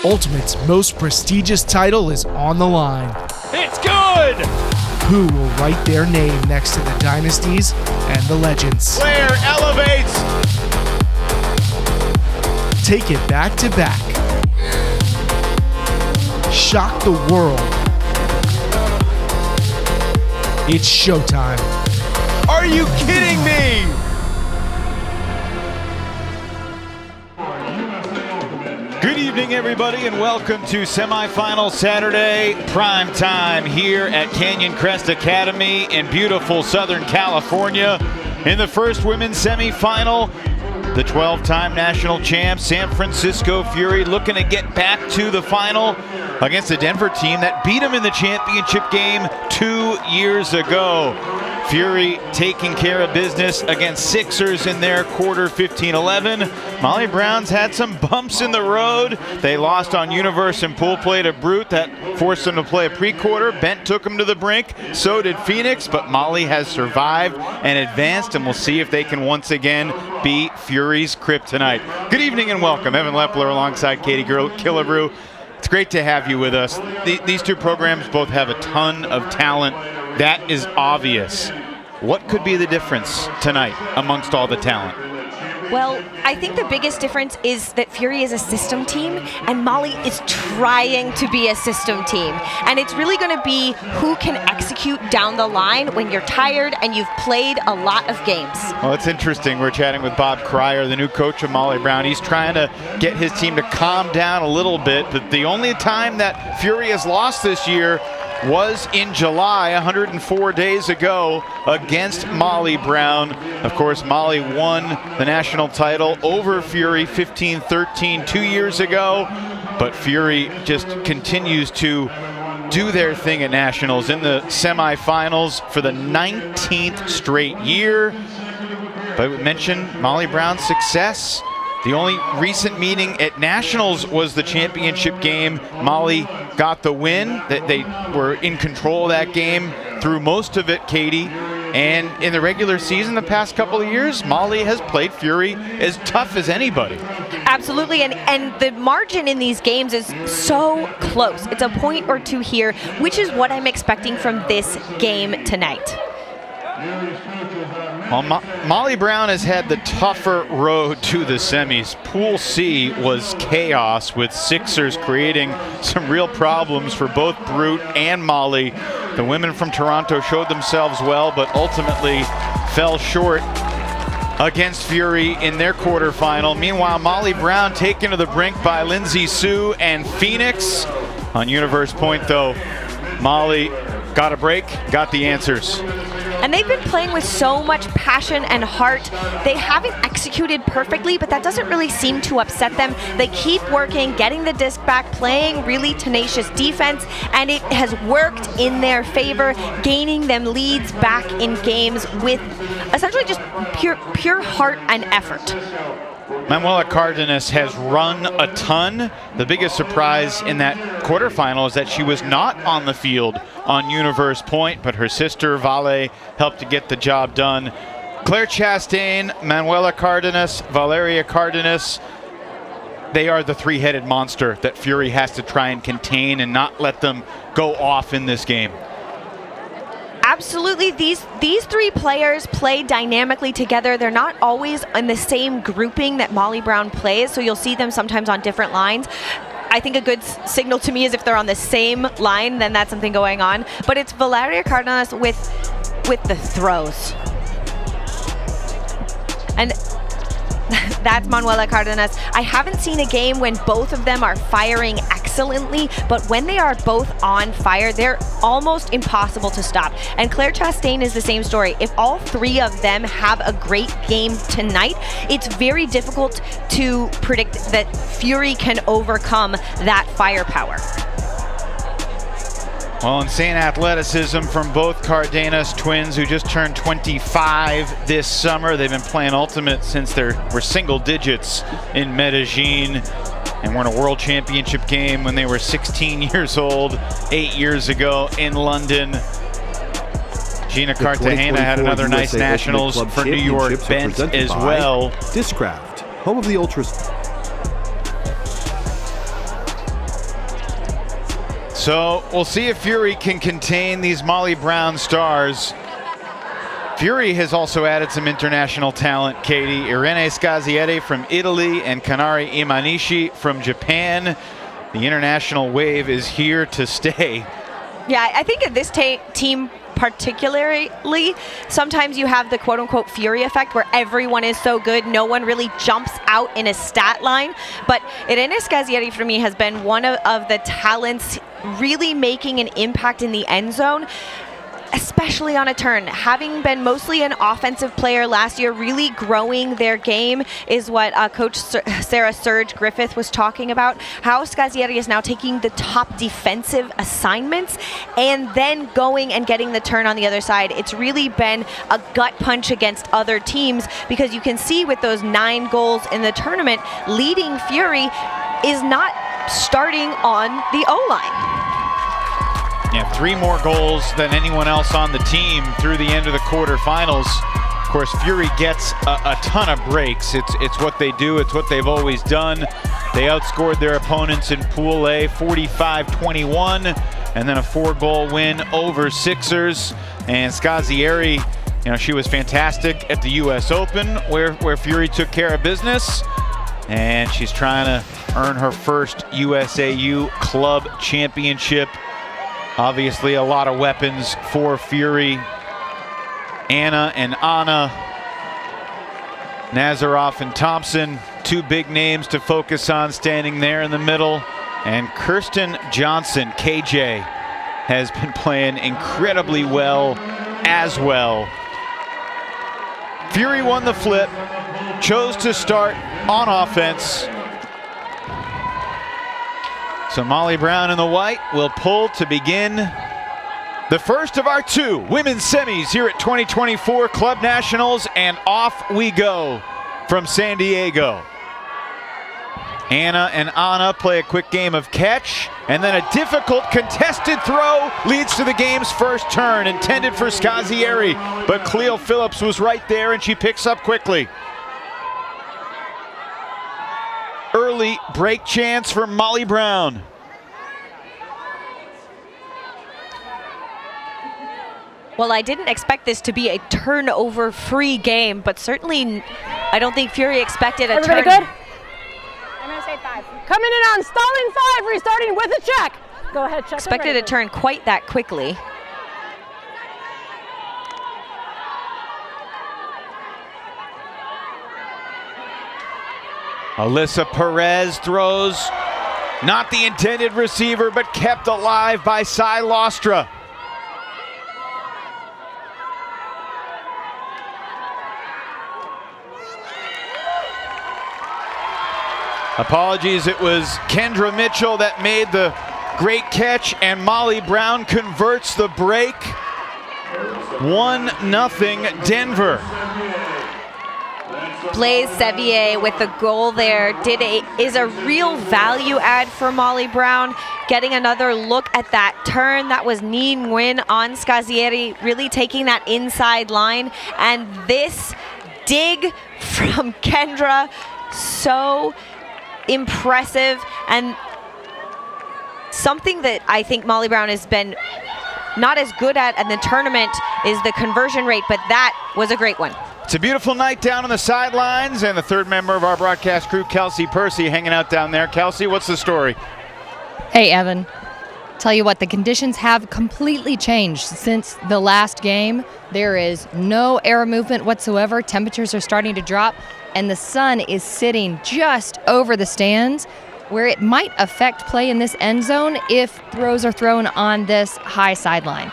Ultimate's most prestigious title is on the line. It's good! Who will write their name next to the dynasties and the legends? Flair elevates! Take it back to back. Shock the world. It's showtime. Are you kidding me? Good evening, everybody, and welcome to Semifinal Saturday prime time here at Canyon Crest Academy in beautiful Southern California. In the first women's semifinal, the 12-time national champ San Francisco Fury looking to get back to the final against the Denver team that beat them in the championship game 2 years ago. Fury taking care of business against Sixers in their quarter 15-11. Molly Brown's had some bumps in the road. They lost on Universe and pool play to Brute. That forced them to play a pre-quarter. Bent took them to the brink. So did Phoenix, but Molly has survived and advanced, and we'll see if they can once again beat Fury's kryptonite. Good evening and welcome. Evan Lepler alongside Katie Killebrew. It's great to have you with us. These two programs both have a ton of talent. That is obvious. What could be the difference tonight amongst all the talent? Well, I think the biggest difference is that Fury is a system team and Molly is trying to be a system team. And it's really going to be who can execute down the line when you're tired and you've played a lot of games. Well, it's interesting. We're chatting with Bob Cryer, the new coach of Molly Brown. He's trying to get his team to calm down a little bit, but the only time that Fury has lost this year was in July, 104 days ago, against Molly Brown. Of course, Molly won the national title over Fury 15-13 2 years ago, but Fury just continues to do their thing at nationals in the semifinals for the 19th straight year. But we mentioned Molly Brown's success. The only recent meeting at Nationals was the championship game. Molly got the win. They were in control of that game through most of it, Katie. And in the regular season the past couple of years, Molly has played Fury as tough as anybody. Absolutely, and the margin in these games is so close. It's a point or two here, which is what I'm expecting from this game tonight. Well, Molly Brown has had the tougher road to the semis. Pool C was chaos with Sixers creating some real problems for both Brute and Molly. The women from Toronto showed themselves well, but ultimately fell short against Fury in their quarterfinal. Meanwhile, Molly Brown taken to the brink by Lindsay Sue and Phoenix. On Universe Point, though, Molly got a break, got the answers. And they've been playing with so much passion and heart. They haven't executed perfectly, but that doesn't really seem to upset them. They keep working, getting the disc back, playing really tenacious defense, and it has worked in their favor, gaining them leads back in games with essentially just pure heart and effort. Manuela Cardenas has run a ton. The biggest surprise in that quarterfinal is that she was not on the field on Universe Point, but her sister Vale helped to get the job done. Claire Chastain, Manuela Cardenas, Valeria Cardenas, they are the three-headed monster that Fury has to try and contain and not let them go off in this game. Absolutely, these three players play dynamically together. They're not always in the same grouping that Molly Brown plays, so you'll see them sometimes on different lines. I think a good signal to me is if they're on the same line, then that's something going on. But it's Valeria Cardenas with the throws. And that's Manuela Cardenas. I haven't seen a game when both of them are firing excellently, but when they are both on fire, they're almost impossible to stop. And Claire Chastain is the same story. If all three of them have a great game tonight, it's very difficult to predict that Fury can overcome that firepower. Well, insane athleticism from both Cardenas twins, who just turned 25 this summer. They've been playing Ultimate since they were single digits in Medellin and won a World Championship game when they were 16 years old 8 years ago in London. Gina Cartagena had another nice nationals for New York bent as well. Discraft, home of the Ultras. So we'll see if Fury can contain these Molly Brown stars. Fury has also added some international talent, Katie. Irene Scazzietti from Italy and Kanari Imanishi from Japan. The international wave is here to stay. Yeah, I think in this team particularly, sometimes you have the quote-unquote Fury effect where everyone is so good, no one really jumps out in a stat line. But Irene Scazzietti for me has been one of the talents really making an impact in the end zone, especially on a turn. Having been mostly an offensive player last year, really growing their game is what Coach Sarah Serge Griffith was talking about. How Scazzietti is now taking the top defensive assignments and then going and getting the turn on the other side. It's really been a gut punch against other teams, because you can see with those 9 goals in the tournament, leading Fury is not starting on the O-line. Yeah, 3 more goals than anyone else on the team through the end of the quarterfinals. Of course, Fury gets a ton of breaks. It's what they do. It's what they've always done. They outscored their opponents in Pool A 45-21, and then a 4-goal win over Sixers. And Scazzietti, she was fantastic at the U.S. Open, where Fury took care of business. And she's trying to earn her first USAU Club Championship. Obviously, a lot of weapons for Fury. Anna and Anna, Nazaroff and Thompson, 2 big names to focus on standing there in the middle. And Kirsten Johnson, KJ, has been playing incredibly well as well. Fury won the flip, chose to start on offense. So Molly Brown in the white will pull to begin the first of our 2 women's semis here at 2024 Club Nationals, and off we go from San Diego. Anna and Anna play a quick game of catch, and then a difficult contested throw leads to the game's first turn, intended for Scazzietti, but Cleo Phillips was right there and she picks up quickly. Early break chance for Molly Brown. Well, I didn't expect this to be a turnover-free game, but certainly I don't think Fury expected a Everybody turn. good? I'm going to say 5. Coming in on stalling 5, restarting with a check. Go ahead, check. Expected a turn quite that quickly. Alyssa Perez throws, not the intended receiver, but kept alive by Cy Lostra. Apologies, it was Kendra Mitchell that made the great catch, and Molly Brown converts the break. 1-0 Denver. Blaise Sevier with the goal there is a real value add for Molly Brown. Getting another look at that turn, that was Neen Nguyen on Scazzietti, really taking that inside line. And this dig from Kendra, so impressive, and something that I think Molly Brown has been not as good at in the tournament is the conversion rate, but that was a great one. It's a beautiful night down on the sidelines, and the 3rd member of our broadcast crew, Kelsey Percy, hanging out down there. Kelsey, what's the story? Hey, Evan. Tell you what, the conditions have completely changed since the last game. There is no air movement whatsoever. Temperatures are starting to drop, and the sun is sitting just over the stands, where it might affect play in this end zone if throws are thrown on this high sideline.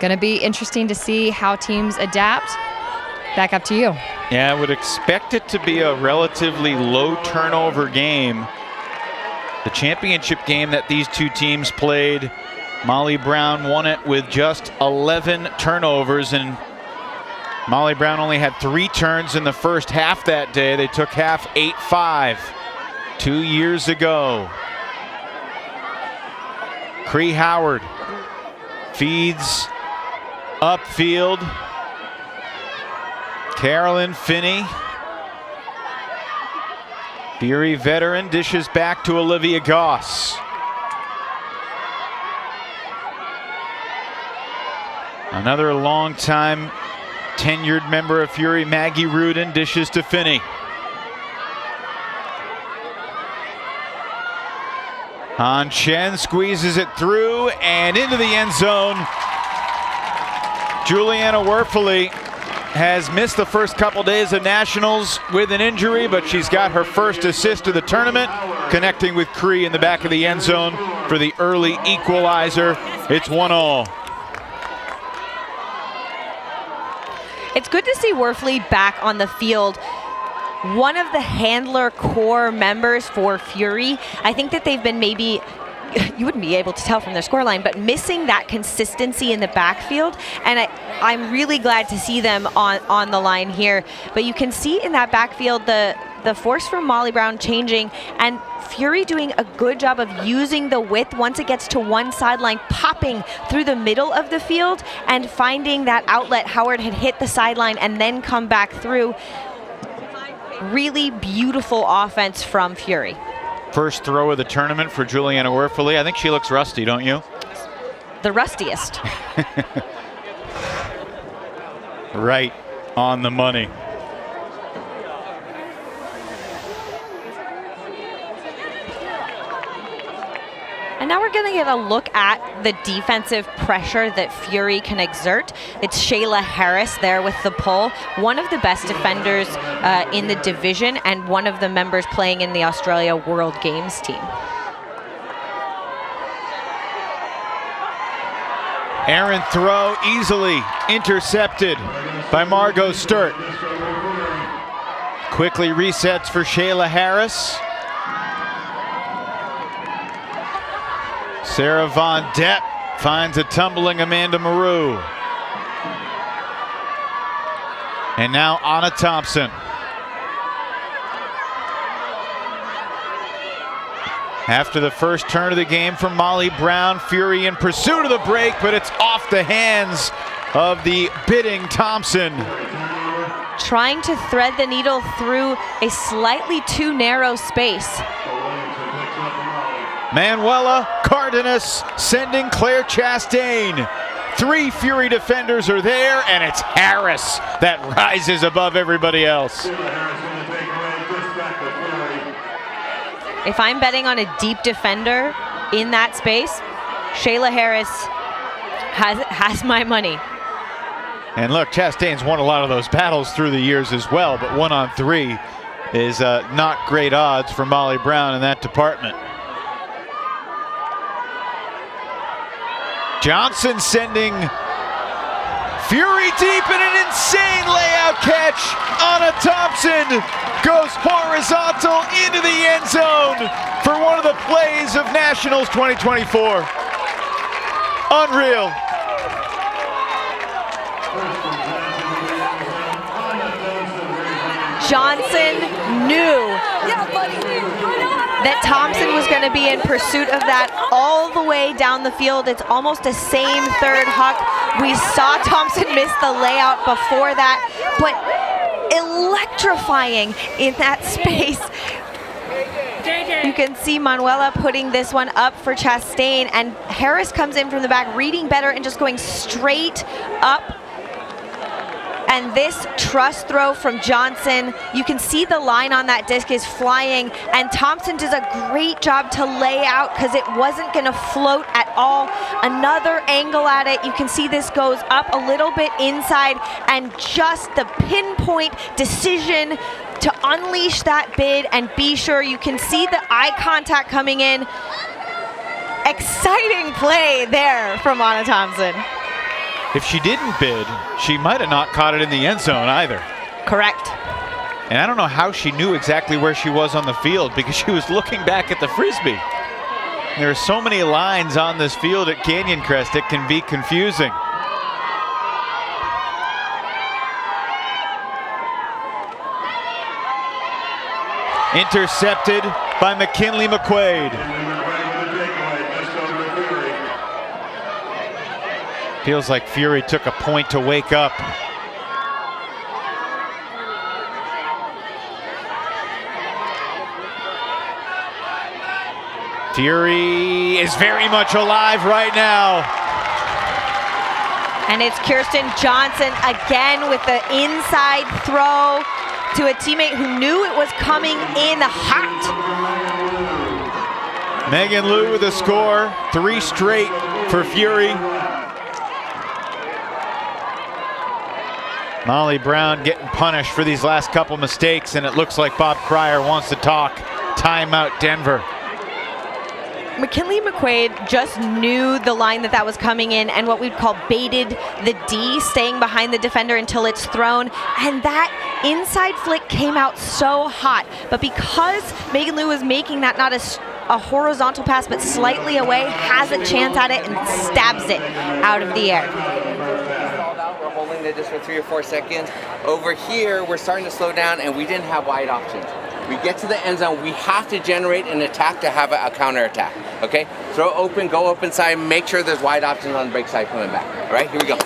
Going to be interesting to see how teams adapt. Back up to you. Yeah, I would expect it to be a relatively low turnover game. The championship game that these 2 teams played, Molly Brown won it with just 11 turnovers, and Molly Brown only had 3 turns in the first half that day. They took half 8-5 2 years ago. Cree Howard feeds upfield. Carolyn Finney. Fury veteran dishes back to Olivia Goss. Another long-time tenured member of Fury, Maggie Rudin, dishes to Finney. Han Chen squeezes it through and into the end zone. Juliana Werfele has missed the first couple days of nationals with an injury, but she's got her first assist of the tournament, connecting with Cree in the back of the end zone for the early equalizer. It's 1-all. It's good to see Werfele back on the field. One of the handler core members for Fury. I think that they've been maybe, you wouldn't be able to tell from their scoreline, but missing that consistency in the backfield. And I'm really glad to see them on the line here. But you can see in that backfield the force from Molly Brown changing, and Fury doing a good job of using the width once it gets to one sideline, popping through the middle of the field and finding that outlet. Howard had hit the sideline and then come back through. Really beautiful offense from Fury. First throw of the tournament for Juliana Werfele. I think she looks rusty, don't you? The rustiest. Right on the money. And now we're going to get a look at the defensive pressure that Fury can exert. It's Shayla Harris there with the pull, one of the best defenders in the division and one of the members playing in the Australia World Games team. Aaron throw easily intercepted by Margot Sturt. Quickly resets for Shayla Harris. Sarah Von Depp finds a tumbling Amanda Maru. And now Anna Thompson. After the first turn of the game from Molly Brown, Fury in pursuit of the break, but it's off the hands of the bidding Thompson. Trying to thread the needle through a slightly too narrow space. Manuela Cardenas sending Claire Chastain. 3 Fury defenders are there, and it's Harris that rises above everybody else. If I'm betting on a deep defender in that space, Shayla Harris has my money. And look, Chastain's won a lot of those battles through the years as well, but 1-on-3 is not great odds for Molly Brown in that department. Johnson sending Fury deep in an insane layout catch. Anna Thompson goes horizontal into the end zone for one of the plays of Nationals 2024. Unreal. Johnson knew that Thompson was going to be in pursuit of that all the way down the field. It's almost a same third huck. We saw Thompson miss the layout before that, but electrifying in that space. You can see Manuela putting this one up for Chastain, and Harris comes in from the back, reading better and just going straight up. And this trust throw from Johnson, you can see the line on that disc is flying, and Thompson does a great job to lay out because it wasn't going to float at all. Another angle at it. You can see this goes up a little bit inside, and just the pinpoint decision to unleash that bid and be sure. You can see the eye contact coming in. Exciting play there from Anna Thompson. If she didn't bid, she might have not caught it in the end zone either. Correct. And I don't know how she knew exactly where she was on the field because she was looking back at the Frisbee. There are so many lines on this field at Canyon Crest, it can be confusing. Intercepted by McKinley McQuaid. Feels like Fury took a point to wake up. Fury is very much alive right now. And it's Kirsten Johnson again with the inside throw to a teammate who knew it was coming in hot. Megan Liu with a score, 3 straight for Fury. Molly Brown getting punished for these last couple mistakes, and it looks like Bob Cryer wants to talk. Timeout Denver. McKinley McQuaid just knew the line that was coming in and what we'd call baited the D, staying behind the defender until it's thrown. And that inside flick came out so hot. But because Megan Liu was making that not a horizontal pass, but slightly away, has a chance at it and stabs it out of the air. We're holding it just for 3 or 4 seconds. Over here, we're starting to slow down and we didn't have wide options. We get to the end zone, we have to generate an attack to have a counter attack, okay? Throw open, go up inside, make sure there's wide options on the break side coming back. All right, here we go.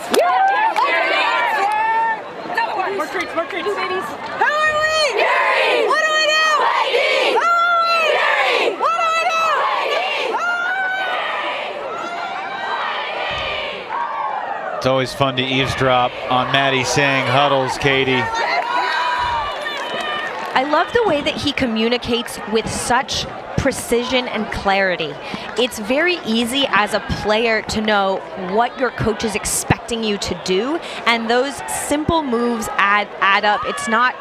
More treats, more treats. Ladies. Who are we? Fury! What do we do? Ladies! Who are we? Fury! What do we do? Ladies! It's always fun to eavesdrop on Maddie saying huddles, Katie. I love the way that he communicates with such precision and clarity. It's very easy as a player to know what your coach is expecting you to do, and those simple moves add up. It's not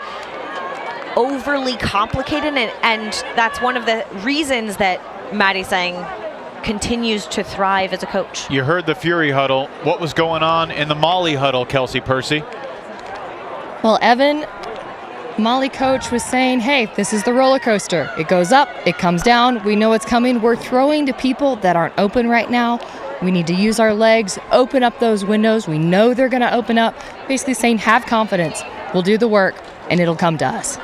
overly complicated, and that's one of the reasons that Maddie Sang continues to thrive as a coach. You heard the Fury huddle. What was going on in the Molly huddle, Kelsey Percy? Well, Evan, Molly coach was saying, hey, this is the roller coaster. It goes up, it comes down. We know it's coming. We're throwing to people that aren't open right now. We need to use our legs, open up those windows. We know they're going to open up. Basically saying, have confidence. We'll do the work, and it'll come to us.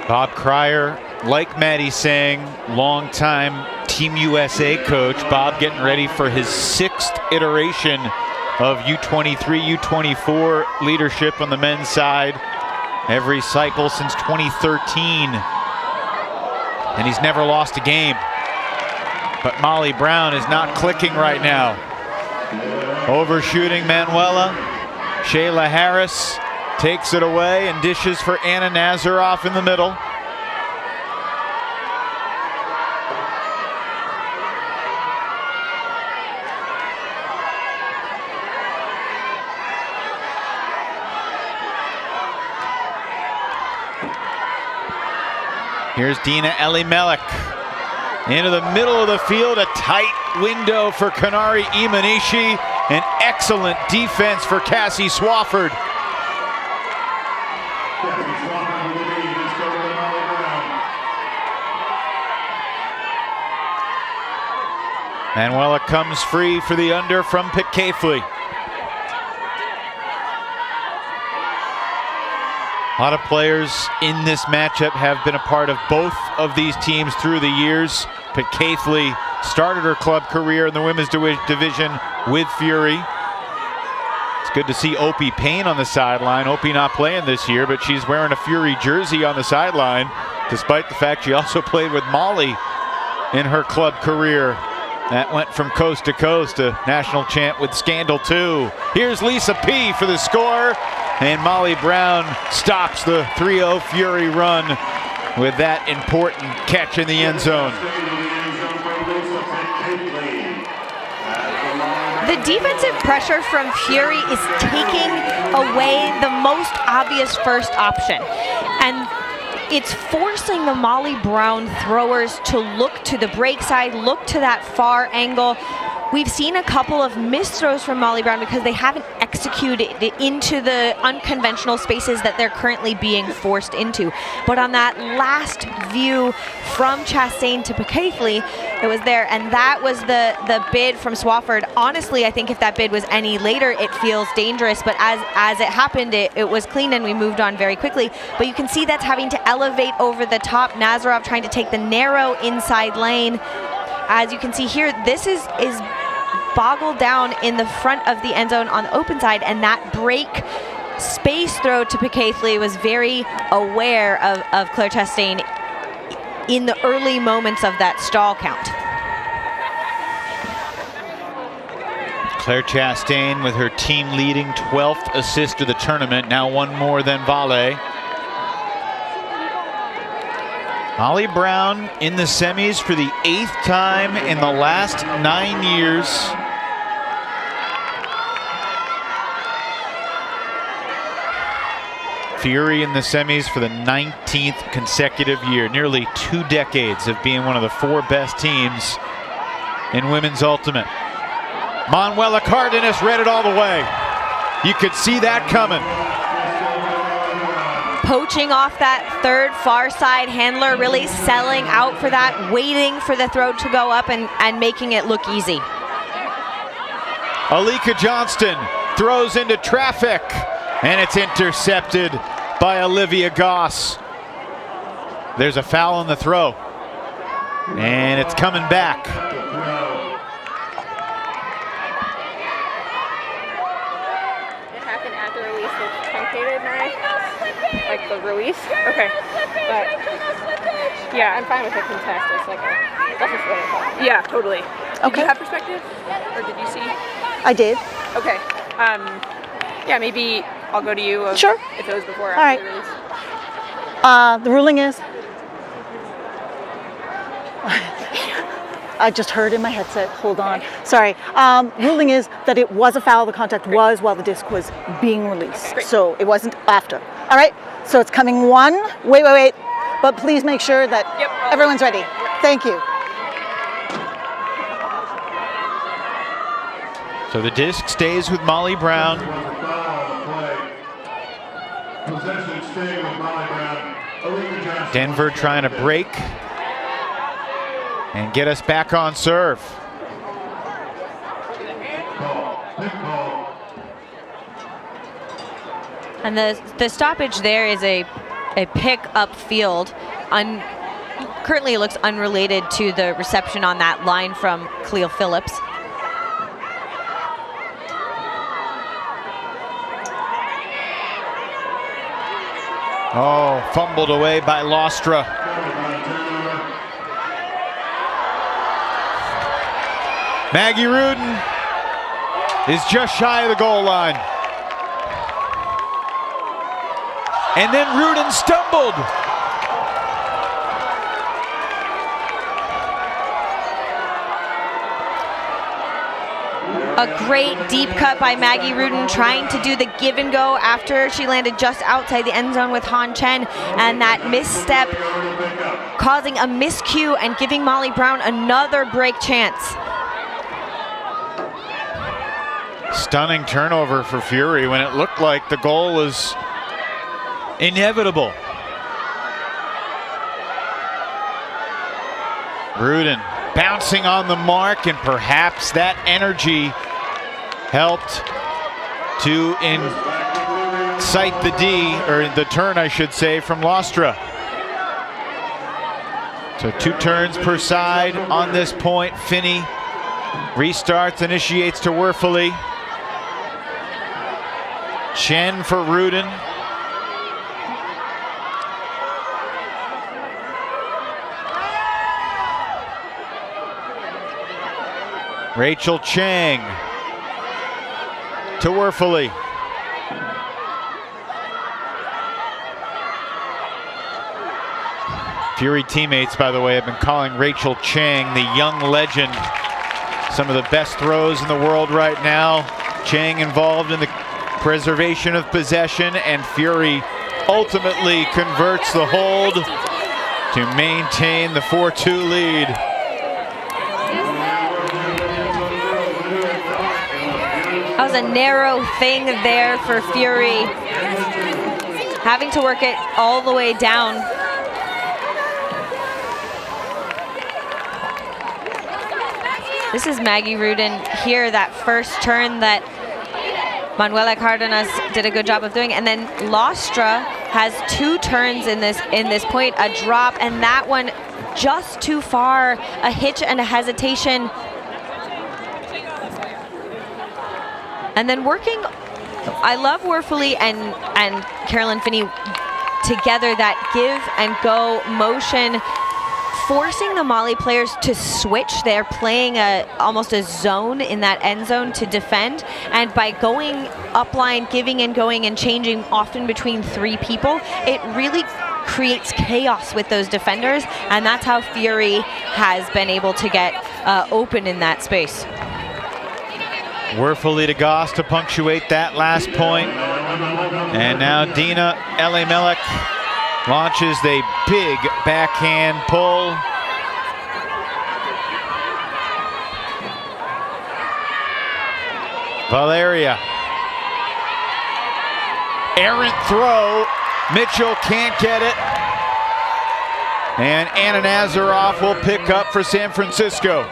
Bob Cryer, like Maddie Sang, longtime Team USA coach. Bob getting ready for his 6th iteration of U23, U24 leadership on the men's side. Every cycle since 2013. And he's never lost a game. But Molly Brown is not clicking right now. Overshooting Manuela. Shayla Harris takes it away and dishes for Anna Nazaroff in the middle. Here's Dina Elimelech into the middle of the field, a tight window for Kanari Imanishi, an excellent defense for Cassie Swafford. Manuela comes free for the under from Pitcairn. A lot of players in this matchup have been a part of both of these teams through the years. But Keithley started her club career in the women's division with Fury. It's good to see Opie Payne on the sideline. Opie not playing this year, but she's wearing a Fury jersey on the sideline, despite the fact she also played with Molly in her club career. That went from coast to coast, a national champ with Scandal 2. Here's Lisa P. for the score. And Molly Brown stops the 3-0 Fury run with that important catch in the end zone. The defensive pressure from Fury is taking away the most obvious first option. And it's forcing the Molly Brown throwers to look to the break side, look to that far angle. We've seen a couple of missed throws from Molly Brown because they haven't executed it into the unconventional spaces that they're currently being forced into. But on that last view from Chastain to Pitcairn, it was there, and that was the bid from Swafford. Honestly, I think if that bid was any later, it feels dangerous, but as it happened, it was clean and we moved on very quickly. But you can see that's having to elevate over the top. Nazarov trying to take the narrow inside lane. As you can see here, this is boggled down in the front of the end zone on the open side, and that break space throw to Pitcairn was very aware of Claire Chastain in the early moments of that stall count. Claire Chastain with her team leading 12th assist of the tournament, now one more than Vale. Molly Brown in the semis for the 8th time in the last 9 years. Fury in the semis for the 19th consecutive year. Nearly 2 decades of being one of the 4 best teams in women's ultimate. Manuela Cardenas read it all the way. You could see that coming. Poaching off that third far side handler, really selling out for that, waiting for the throw to go up and making it look easy. Alika Johnston throws into traffic, and it's intercepted by Olivia Goss. There's a foul on the throw, and it's coming back. It happened at the release. It's truncated, right? Like the release? Okay. But yeah, I'm fine with the contest. It's like that's just what I thought. Yeah, totally. Did you have perspective? Or did you see? I did. Okay. Yeah, maybe I'll go to you. Sure. If it was before or All after right. the release. The ruling is, I just heard in my headset, hold on, sorry. Ruling is that it was a foul, the contact was while the disc was being released. Great. So it wasn't after. All right, so it's coming one, wait. But please make sure that everyone's ready. Thank you. So the disc stays with Molly Brown. Denver trying to break and get us back on serve. And the stoppage there is a pick up field. Currently it looks unrelated to the reception on that line from Cleo Phillips. Oh, fumbled away by Lostra. Maggie Rudin is just shy of the goal line. And then Rudin stumbled. A great deep cut by Maggie Rudin, trying to do the give and go after she landed just outside the end zone with Han Chen, and that misstep causing a miscue and giving Molly Brown another break chance. Stunning turnover for Fury when it looked like the goal was inevitable. Rudin bouncing on the mark, and perhaps that energy helped to incite the D, or the turn I should say, from Lostra. So 2 turns per side on this point. Finney restarts, initiates to Werfele. Chen for Rudin. Rachel Chang to Werfele. Fury teammates, by the way, have been calling Rachel Chang the young legend. Some of the best throws in the world right now. Chang involved in the preservation of possession, and Fury ultimately converts the hold to maintain the 4-2 lead. That was a narrow thing there for Fury, having to work it all the way down. This is Maggie Rudin here, that first turn that Manuela Cardenas did a good job of doing, and then Lostra has 2 turns in this point, a drop, and that one just too far, a hitch and a hesitation. And then working, I love Werfele and Carolyn Finney together, that give and go motion, forcing the Mali players to switch. They're playing almost a zone in that end zone to defend, and by going upline, giving and going and changing often between 3 people, it really creates chaos with those defenders, and that's how Fury has been able to get open in that space. Werfel de Goss to punctuate that last point. And now Dina Elimelech launches a big backhand pull. Valeria. Errant throw. Mitchell can't get it. And Anna Nazaroff will pick up for San Francisco.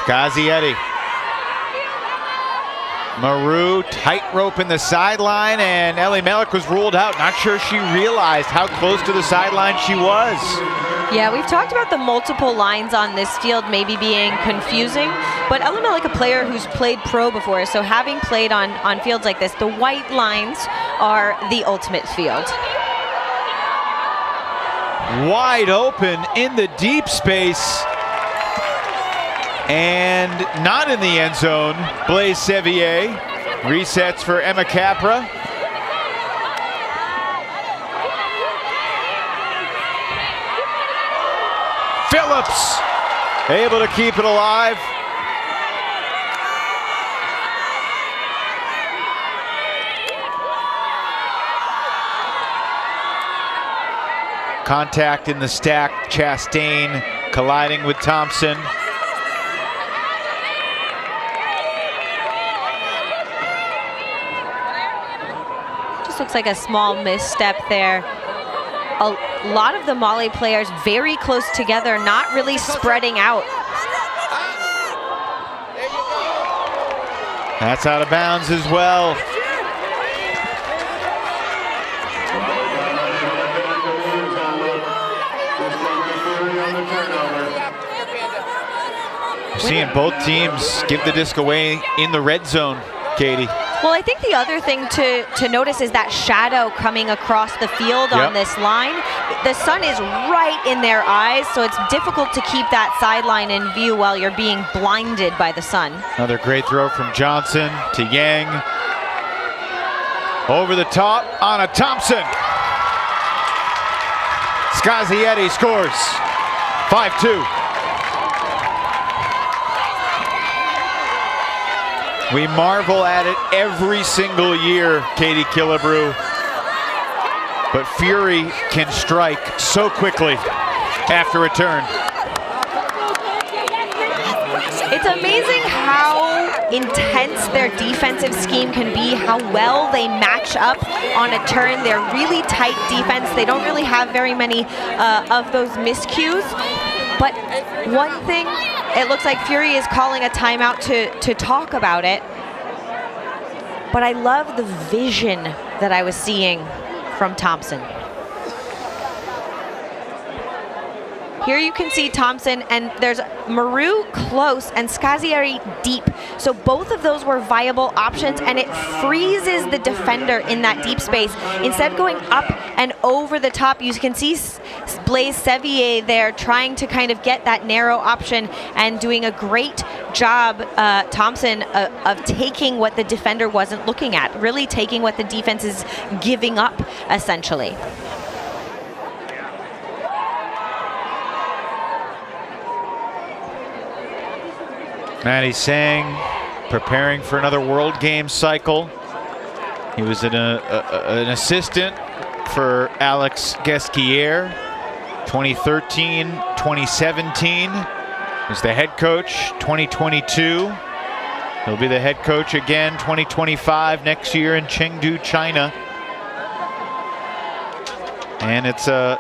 Scazietti. Maru, tightrope in the sideline, and Elimelech was ruled out. Not sure she realized how close to the sideline she was. Yeah, we've talked about the multiple lines on this field maybe being confusing, but Elimelech, a player who's played pro before, so having played on fields like this, the white lines are the ultimate field. Wide open in the deep space. And not in the end zone, Blaise Sevier. Resets for Emma Capra. Phillips able to keep it alive. Contact in the stack, Chastain colliding with Thompson. Looks like a small misstep there. A lot of the Mali players very close together, not really spreading out. That's out of bounds as well. We're seeing both teams give the disc away in the red zone, Katie. Well, I think the other thing to notice is that shadow coming across the field on this line. The sun is right in their eyes, so it's difficult to keep that sideline in view while you're being blinded by the sun. Another great throw from Johnson to Yang. Over the top on a Thompson. Scazietti scores. 5-2. We marvel at it every single year, Katie Killebrew. But Fury can strike so quickly after a turn. It's amazing how intense their defensive scheme can be, how well they match up on a turn. They're really tight defense. They don't really have very many of those miscues. But one thing, it looks like Fury is calling a timeout to talk about it. But I love the vision that I was seeing from Thompson. Here you can see Thompson, and there's Maru close and Scazietti deep. So both of those were viable options, and it freezes the defender in that deep space. Instead of going up and over the top, you can see Blaise Sevier there trying to kind of get that narrow option and doing a great job, Thompson, of taking what the defender wasn't looking at, really taking what the defense is giving up, essentially. Maddie Sang preparing for another World Games cycle. He was an assistant for Alex Guesquier, 2013, 2017. Was the head coach, 2022. He'll be the head coach again, 2025, next year in Chengdu, China. And it's going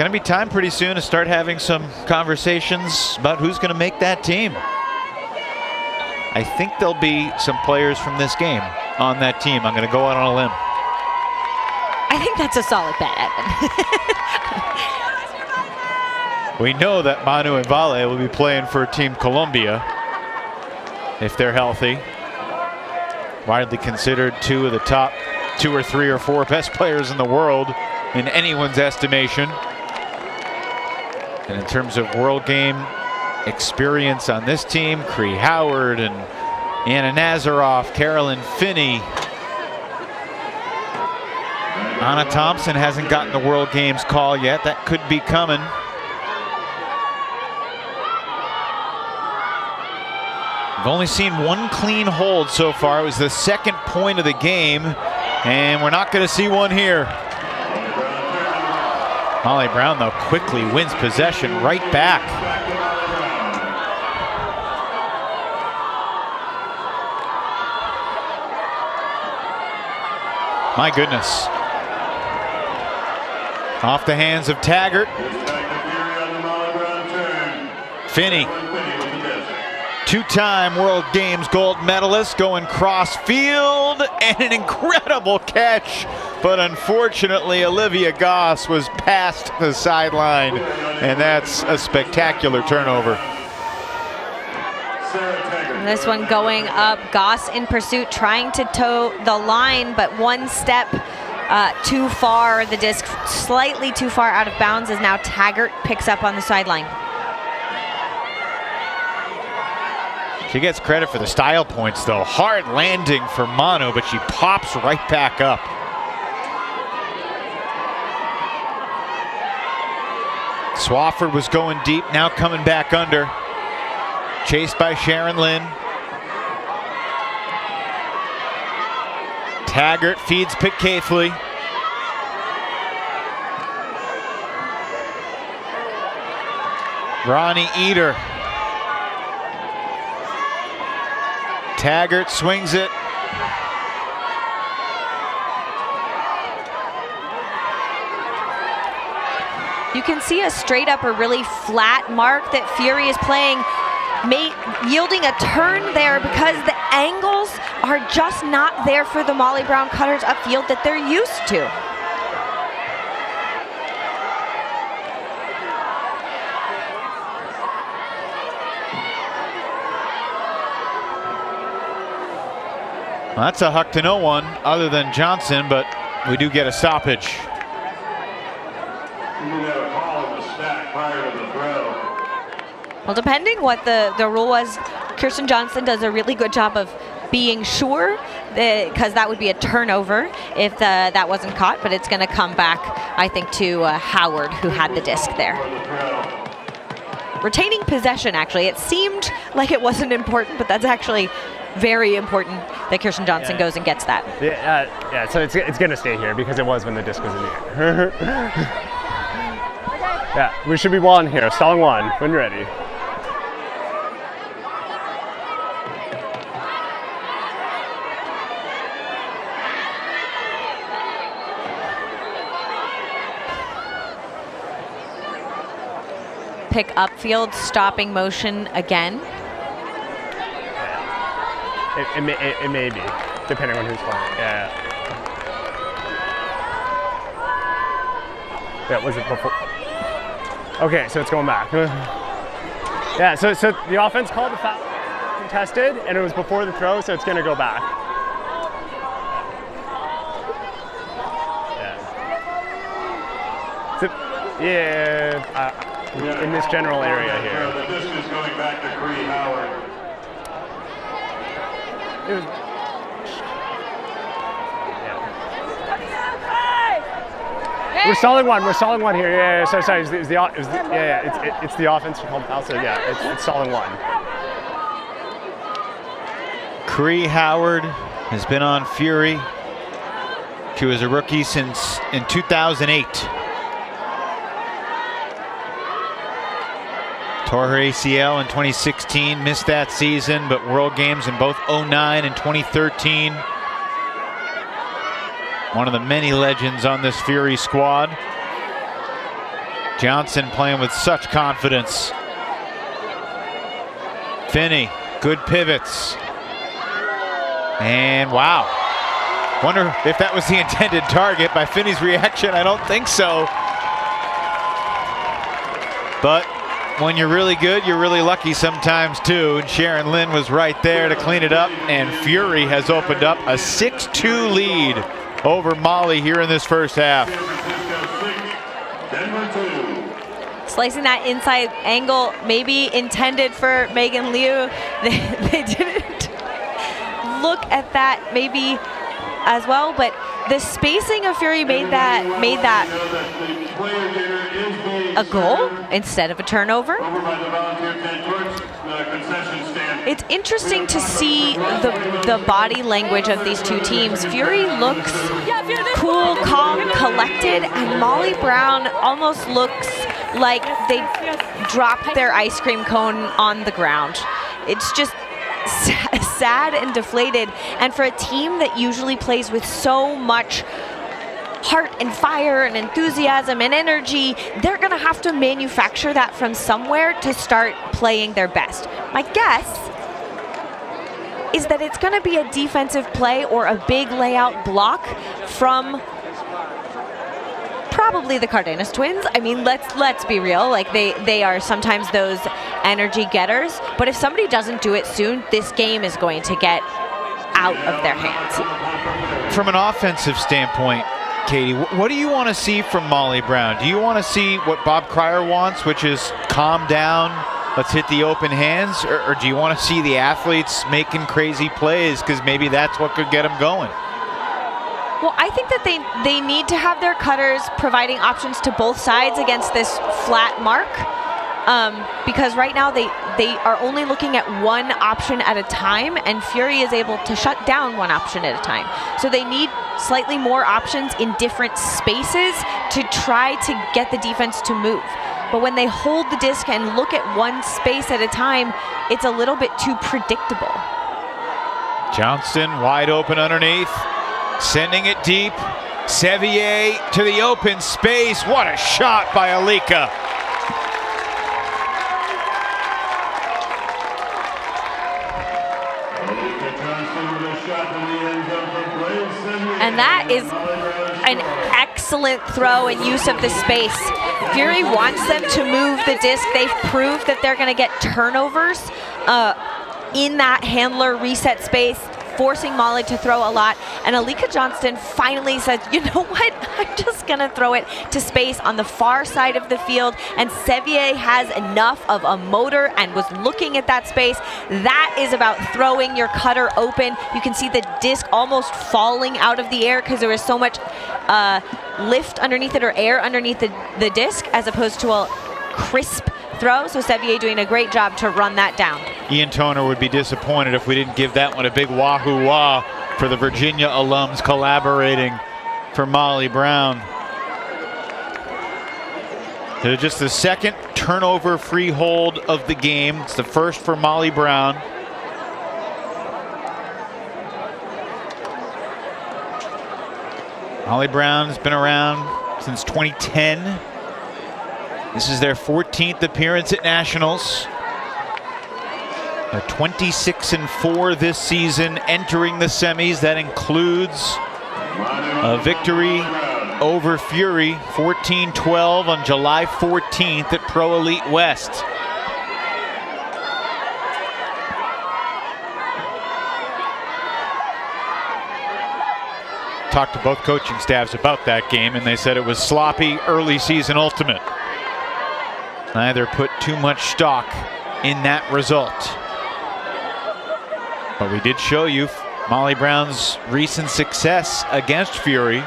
to be time pretty soon to start having some conversations about who's going to make that team. I think there'll be some players from this game on that team. I'm going to go out on a limb. I think that's a solid bet, Evan. We know that Manu and Vale will be playing for Team Colombia if they're healthy. Widely considered two of the top 2 or 3 or 4 best players in the world in anyone's estimation. And in terms of world game experience on this team, Cree Howard and Anna Nazaroff, Carolyn Finney. Anna Thompson hasn't gotten the World Games call yet. That could be coming. We've only seen 1 clean hold so far. It was the 2nd point of the game, and we're not going to see one here. Molly Brown, though, quickly wins possession right back. My goodness. Off the hands of Taggart. Finney, 2-time World Games gold medalist, going cross field, and an incredible catch. But unfortunately, Olivia Goss was past the sideline, and that's a spectacular turnover. This one going up, Goss in pursuit, trying to toe the line, but 1 step too far. The disc slightly too far out of bounds as now Taggart picks up on the sideline. She gets credit for the style points, though. Hard landing for Manu, but she pops right back up. Swafford was going deep, now coming back under. Chased by Sharon Lynn. Taggart feeds Pitt Caithley. Ronnie Eder. Taggart swings it. You can see a straight up or really flat mark that Fury is playing, yielding a turn there because the angles are just not there for the Molly Brown cutters upfield that they're used to. Well, that's a huck to no one other than Johnson, but we do get a stoppage. Well, depending what the rule was, Kirsten Johnson does a really good job of being sure, because that would be a turnover if that wasn't caught, but it's going to come back, I think, to Howard, who had the disc there. Retaining possession, actually. It seemed like it wasn't important, but that's actually very important that Kirsten Johnson goes and gets that. Yeah, so it's going to stay here because it was when the disc was in the air. Yeah, we should be one here. Stalling 1 when you're ready. Pick upfield, stopping motion again. It may be, depending on who's playing. Yeah, was it before? Okay, so it's going back. Yeah, so the offense called the foul contested, and it was before the throw, so it's going to go back. Yeah. In this general area here. The disc is going back to Cree Howard. We're stalling one here. Yeah. Sorry. It's the offense called foul. So yeah, it's stalling 1. Cree Howard has been on Fury. She was a rookie since in 2008. Tore her ACL in 2016, missed that season, but World Games in both 2009 and 2013. One of the many legends on this Fury squad. Johnson playing with such confidence. Finney, good pivots. And wow. Wonder if that was the intended target by Finney's reaction. I don't think so. But when you're really good, you're really lucky sometimes too. And Sharon Lynn was right there to clean it up. And Fury has opened up a 6-2 lead over Molly here in this first half. Slicing that inside angle, maybe intended for Megan Liu. They didn't look at that maybe as well, but the spacing of Fury made that a goal instead of a turnover. It's interesting to see the body language of these two teams. Fury looks cool, calm, collected, and Molly Brown almost looks like they dropped their ice cream cone on the ground. It's just sad and deflated. And for a team that usually plays with so much heart and fire and enthusiasm and energy, they're going to have to manufacture that from somewhere to start playing their best. My guess is that it's going to be a defensive play or a big layout block from probably the Cardenas twins. I mean, let's be real. Like they are sometimes those energy getters. But if somebody doesn't do it soon, this game is going to get out of their hands. From an offensive standpoint, Katie, what do you want to see from Molly Brown? Do you want to see what Bob Cryer wants, which is calm down, let's hit the open hands, or do you want to see the athletes making crazy plays because maybe that's what could get them going? Well, I think that they need to have their cutters providing options to both sides against this flat mark, because right now they are only looking at one option at a time, and Fury is able to shut down one option at a time. So they need slightly more options in different spaces to try to get the defense to move. But when they hold the disc and look at one space at a time, it's a little bit too predictable. Johnston wide open underneath. Sending it deep. Sevier to the open space. What a shot by Alika. And that is an excellent throw and use of the space. Fury wants them to move the disc. They've proved that they're going to get turnovers in that handler reset space, forcing Molly to throw a lot. And Alika Johnston finally said, you know what, I'm just gonna throw it to space on the far side of the field. And Sevier has enough of a motor and was looking at that space. That is about throwing your cutter open. You can see the disc almost falling out of the air because there was so much lift underneath it, or air underneath the disc, as opposed to a crisp throw. So Sevier doing a great job to run that down. Ian Toner would be disappointed if we didn't give that one a big wahoo-wah for the Virginia alums collaborating for Molly Brown. They're just the second turnover free hold of the game. It's the first for Molly Brown. Molly Brown has been around since 2010. This is their 14th appearance at Nationals. They're 26-4 this season, entering the semis. That includes a victory over Fury, 14-12 on July 14th at Pro Elite West. Talked to both coaching staffs about that game, and they said it was sloppy early season ultimate. Neither put too much stock in that result. But we did show you Molly Brown's recent success against Fury.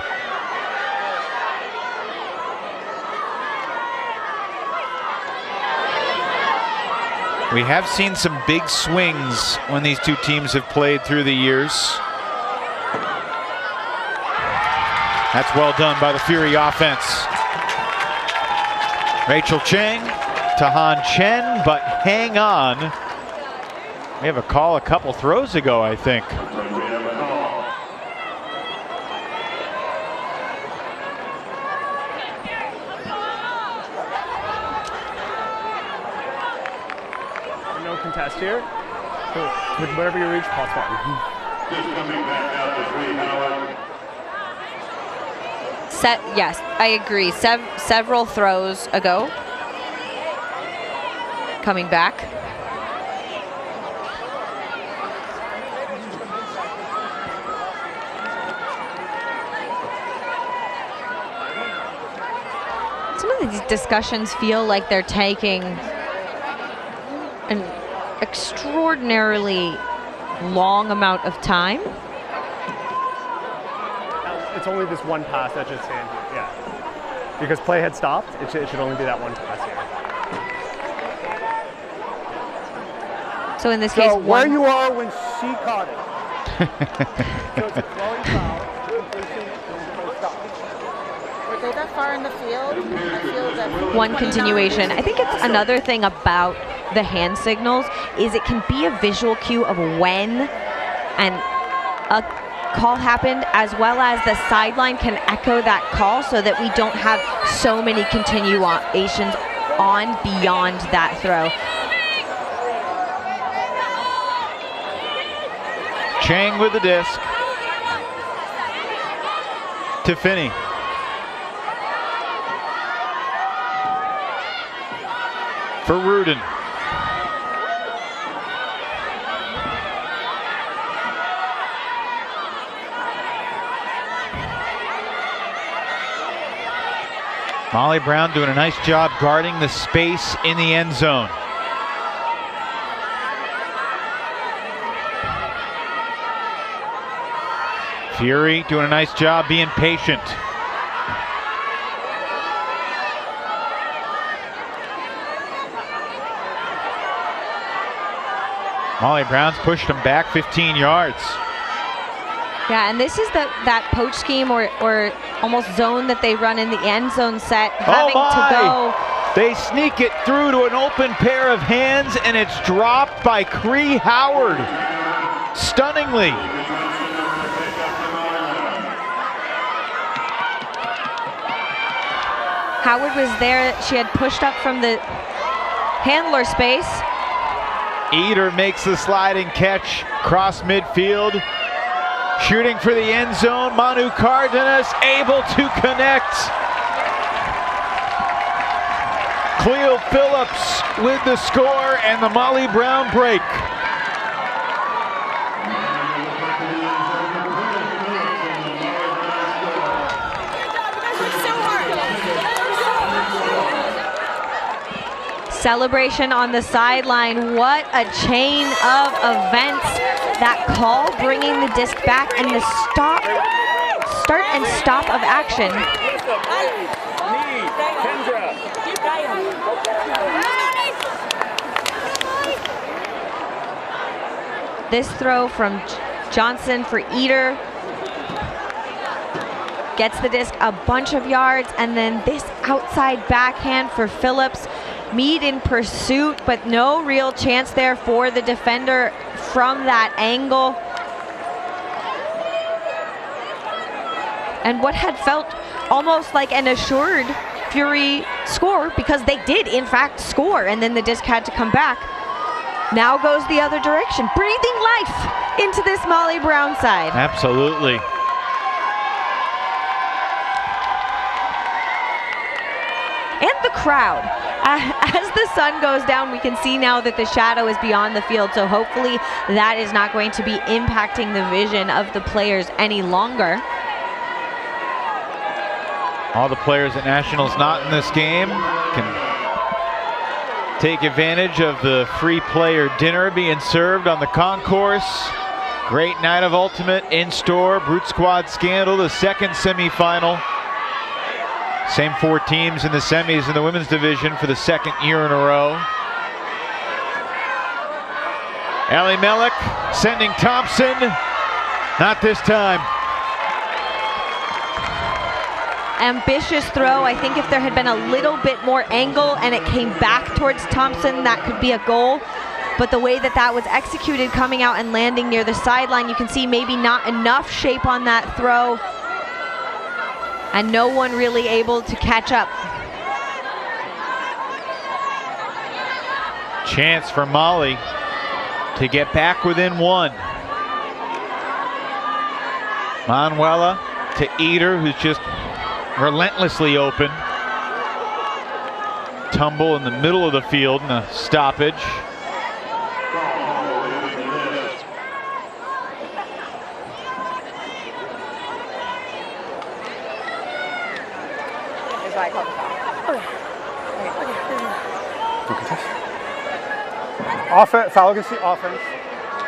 We have seen some big swings when these two teams have played through the years. That's well done by the Fury offense. Rachel Cheng to Han Chen, but hang on. We have a call a couple throws ago, I think. No contest here. So, with whatever you reach, pause button. Just coming back out to 3, Howard. Yes, I agree. Several throws ago. coming back. Some of these discussions feel like they're taking an extraordinarily long amount of time. It's only this one pass that should stand here, yeah. Because play had stopped, it should only be that one pass here. So in this case, where you are when she caught it. So it's a throwing foul, completion, and stop. Were they that far in the field? I feel that one continuation. I think it's another thing about the hand signals is it can be a visual cue of when and a call happened, as well as the sideline can echo that call so that we don't have so many continuations on beyond that throw. Chang with the disc to Finney. For Rudin. Molly Brown doing a nice job guarding the space in the end zone. Fury doing a nice job being patient. Molly Brown's pushed him back 15 yards. Yeah, and this is that poach scheme or almost zone that they run in the end zone set, having to go. They sneak it through to an open pair of hands, and it's dropped by Cree Howard. Stunningly. Howard was there. She had pushed up from the handler space. Eder makes the sliding catch across midfield. Shooting for the end zone. Manu Cardenas able to connect. Cleo Phillips with the score and the Molly Brown break. Celebration on the sideline. What a chain of events. That call bringing the disc back and the start and stop of action. This throw from Johnson for Eder gets the disc a bunch of yards, and then this outside backhand for Phillips. Meade in pursuit, but no real chance there for the defender from that angle. And what had felt almost like an assured Fury score, because they did in fact score, and then the disc had to come back, now goes the other direction, breathing life into this Molly Brown side. Absolutely. And the crowd. As the sun goes down, we can see now that the shadow is beyond the field, so hopefully that is not going to be impacting the vision of the players any longer. All the players at Nationals not in this game can take advantage of the free player dinner being served on the concourse. Great night of Ultimate in store. Brute Squad Scandal, the second semifinal. Same four teams in the semis in the women's division for the second year in a row. Ali Melek sending Thompson. Not this time. Ambitious throw. I think if there had been a little bit more angle and it came back towards Thompson, that could be a goal. But the way that that was executed, coming out and landing near the sideline, you can see maybe not enough shape on that throw. And no one really able to catch up. Chance for Molly to get back within one. Manuela to Eder, who's just relentlessly open. tumble in the middle of the field and a stoppage. Is why I called the foul. Foul against the offense.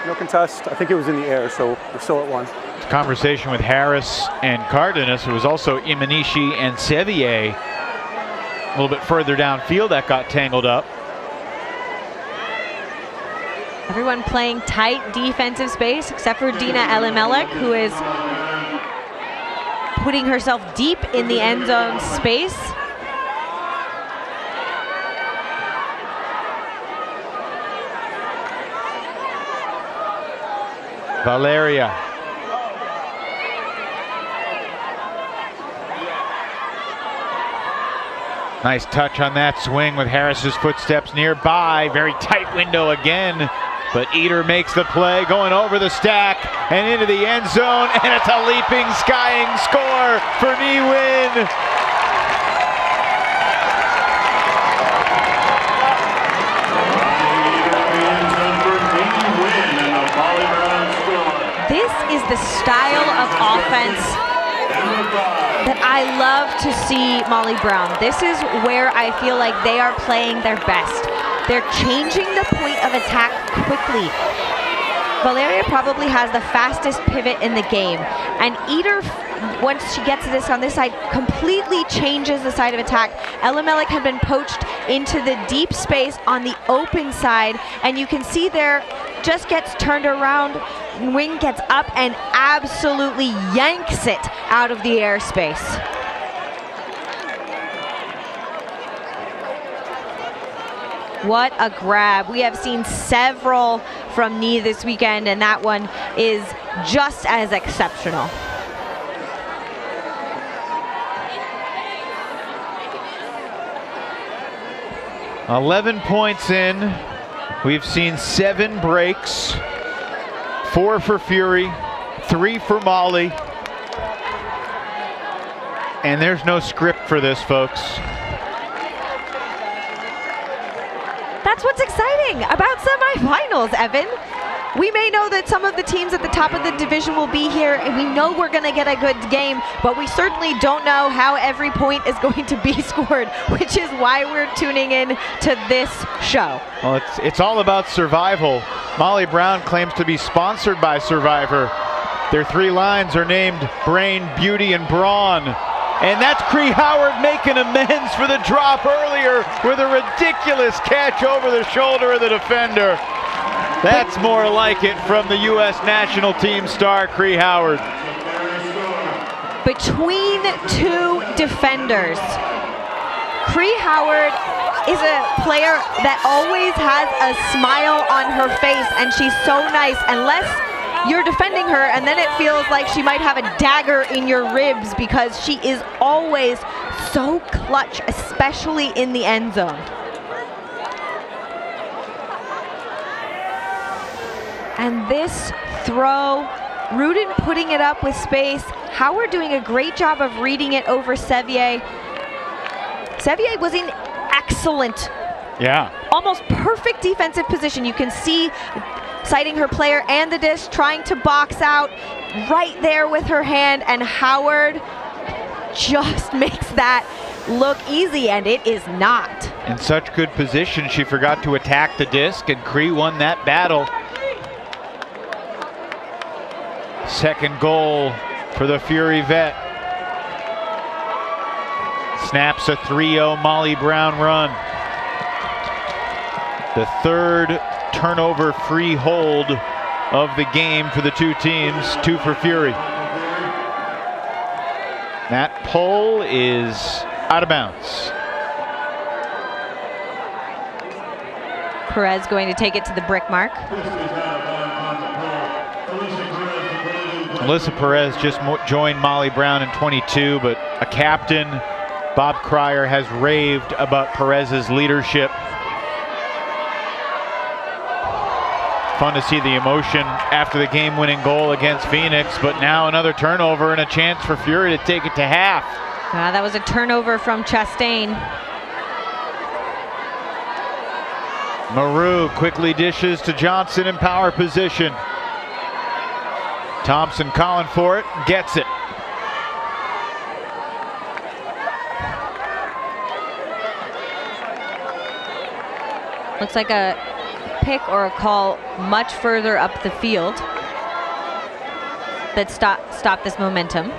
No contest. I think it was in the air, so we're still at 1. Conversation with Harris and Cardenas. It was also Imanishi and Sevier a little bit further downfield that got tangled up. Everyone playing tight defensive space except for Dina Elimelech, who is putting herself deep in the end zone space. Valeria. Nice touch on that swing with Harris's footsteps nearby. Very tight window again, but Eder makes the play, going over the stack and into the end zone, and it's a leaping, skying score for Ni Win. This is the style of offense that I love to see Molly Brown. This is where I feel like they are playing their best. They're changing the point of attack quickly. Valeria probably has the fastest pivot in the game, and Eder, once she gets this on this side, completely changes the side of attack. Elimelech had been poached into the deep space on the open side, and you can see there, just gets turned around, wing gets up and absolutely yanks it out of the airspace. What a grab. We have seen several from Ni this weekend, and that one is just as exceptional. "11 points in. We've seen 7 breaks, 4 for Fury, 3 for Molly. And there's no script for this, folks. That's what's exciting about semifinals, Evan. We may know that some of the teams at the top of the division will be here, and we know we're going to get a good game, but we certainly don't know how every point is going to be scored, which is why we're tuning in to this show. Well, it's all about survival. Molly Brown claims to be sponsored by Survivor. Their 3 lines are named Brain, Beauty, and Brawn. And that's Cree Howard making amends for the drop earlier with a ridiculous catch over the shoulder of the defender. That's more like it from the U.S. national team star, Cree Howard. Between 2 defenders, Cree Howard is a player that always has a smile on her face, and she's so nice. Unless you're defending her, and then it feels like she might have a dagger in your ribs, because she is always so clutch, especially in the end zone. And this throw, Rudin putting it up with space. Howard doing a great job of reading it over Sevier. Sevier was in excellent, almost perfect defensive position. You can see citing her player and the disc, trying to box out right there with her hand, and Howard just makes that look easy, and it is not. In such good position, she forgot to attack the disc, and Cree won that battle. Second goal for the Fury vet. Snaps a 3-0 Molly Brown run. The 3rd turnover-free hold of the game for the 2 teams, 2 for Fury. That pull is out of bounds. Perez going to take it to the brick mark. Melissa Perez just joined Molly Brown in 22, but a captain, Bob Cryer, has raved about Perez's leadership. Fun to see the emotion after the game-winning goal against Phoenix, but now another turnover and a chance for Fury to take it to half. That was a turnover from Chastain. Maru quickly dishes to Johnson in power position. Thompson calling for it, gets it. Looks like a pick or a call much further up the field that stop this momentum.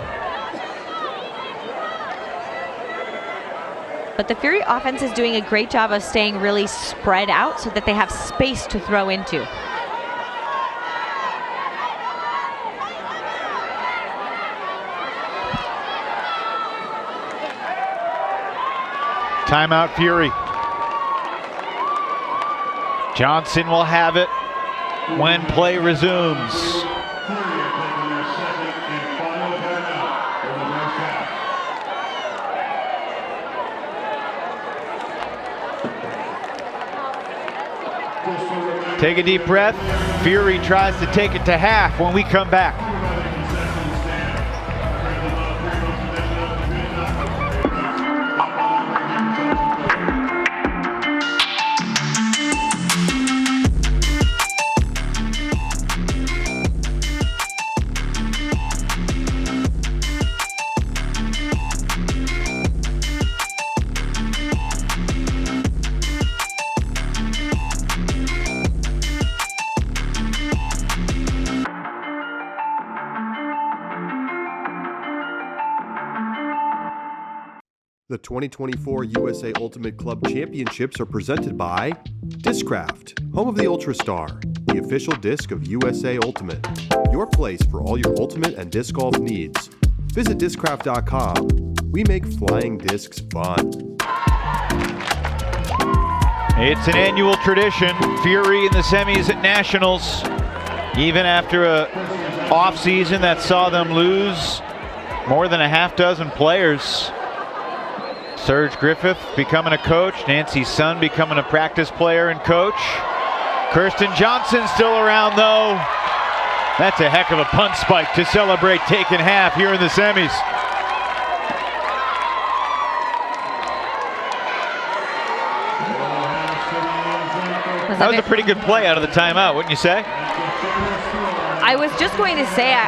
But the Fury offense is doing a great job of staying really spread out so that they have space to throw into. Timeout, Fury. Johnson will have it when play resumes. Take a deep breath. Fury tries to take it to half when we come back. The 2024 USA Ultimate Club Championships are presented by Discraft, home of the Ultrastar, the official disc of USA Ultimate. Your place for all your ultimate and disc golf needs. Visit discraft.com. We make flying discs fun. It's an annual tradition. Fury in the semis at Nationals. Even after a off season that saw them lose more than a half dozen players. Serge Griffith becoming a coach, Nancy's son becoming a practice player and coach. Kirsten Johnson still around though. That's a heck of a punt spike to celebrate taking half here in the semis. That was a pretty good play out of the timeout, wouldn't you say? I was just going to say,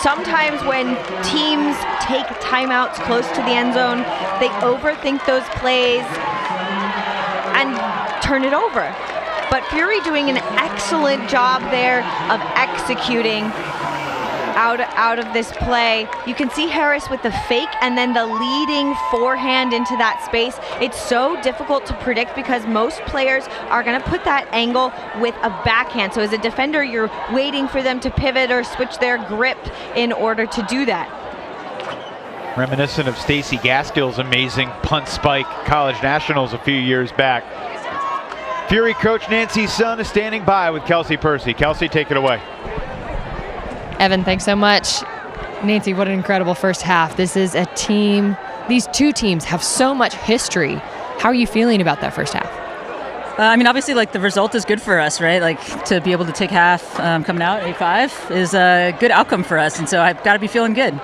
sometimes when teams take timeouts close to the end zone, they overthink those plays and turn it over. But Fury doing an excellent job there of executing out of this play. You can see Harris with the fake and then the leading forehand into that space. It's so difficult to predict because most players are going to put that angle with a backhand. So as a defender, you're waiting for them to pivot or switch their grip in order to do that. Reminiscent of Stacey Gaskell's amazing punt spike college nationals a few years back. Fury coach Nancy's son is standing by with Kelsey Percy. Kelsey, take it away. Evan, thanks so much. Nancy, what an incredible first half. This is a team, these two teams have so much history. How are you feeling about that first half? I mean, obviously, like, the result is good for us, right? Like, to be able to take half coming out 8-5 is a good outcome for us, and so I've got to be feeling good.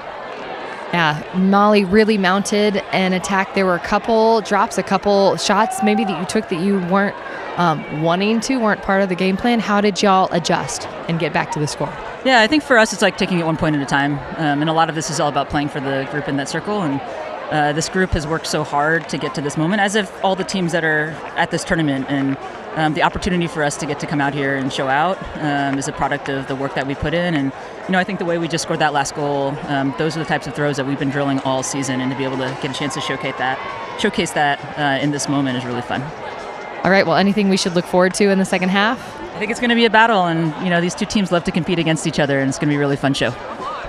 Yeah, Molly really mounted an attack. There were a couple drops, a couple shots maybe that you took that you weren't weren't part of the game plan. How did y'all adjust and get back to the score? Yeah, I think for us, it's like taking it 1 point at a time. And a lot of this is all about playing for the group in that circle. And this group has worked so hard to get to this moment, as if all the teams that are at this tournament. And the opportunity for us to get to come out here and show out is a product of the work that we put in. And, you know, I think the way we just scored that last goal, those are the types of throws that we've been drilling all season. And to be able to get a chance to showcase that in this moment is really fun. All right, well, anything we should look forward to in the second half? I think it's going to be a battle, and, you know, these two teams love to compete against each other, and it's going to be a really fun show.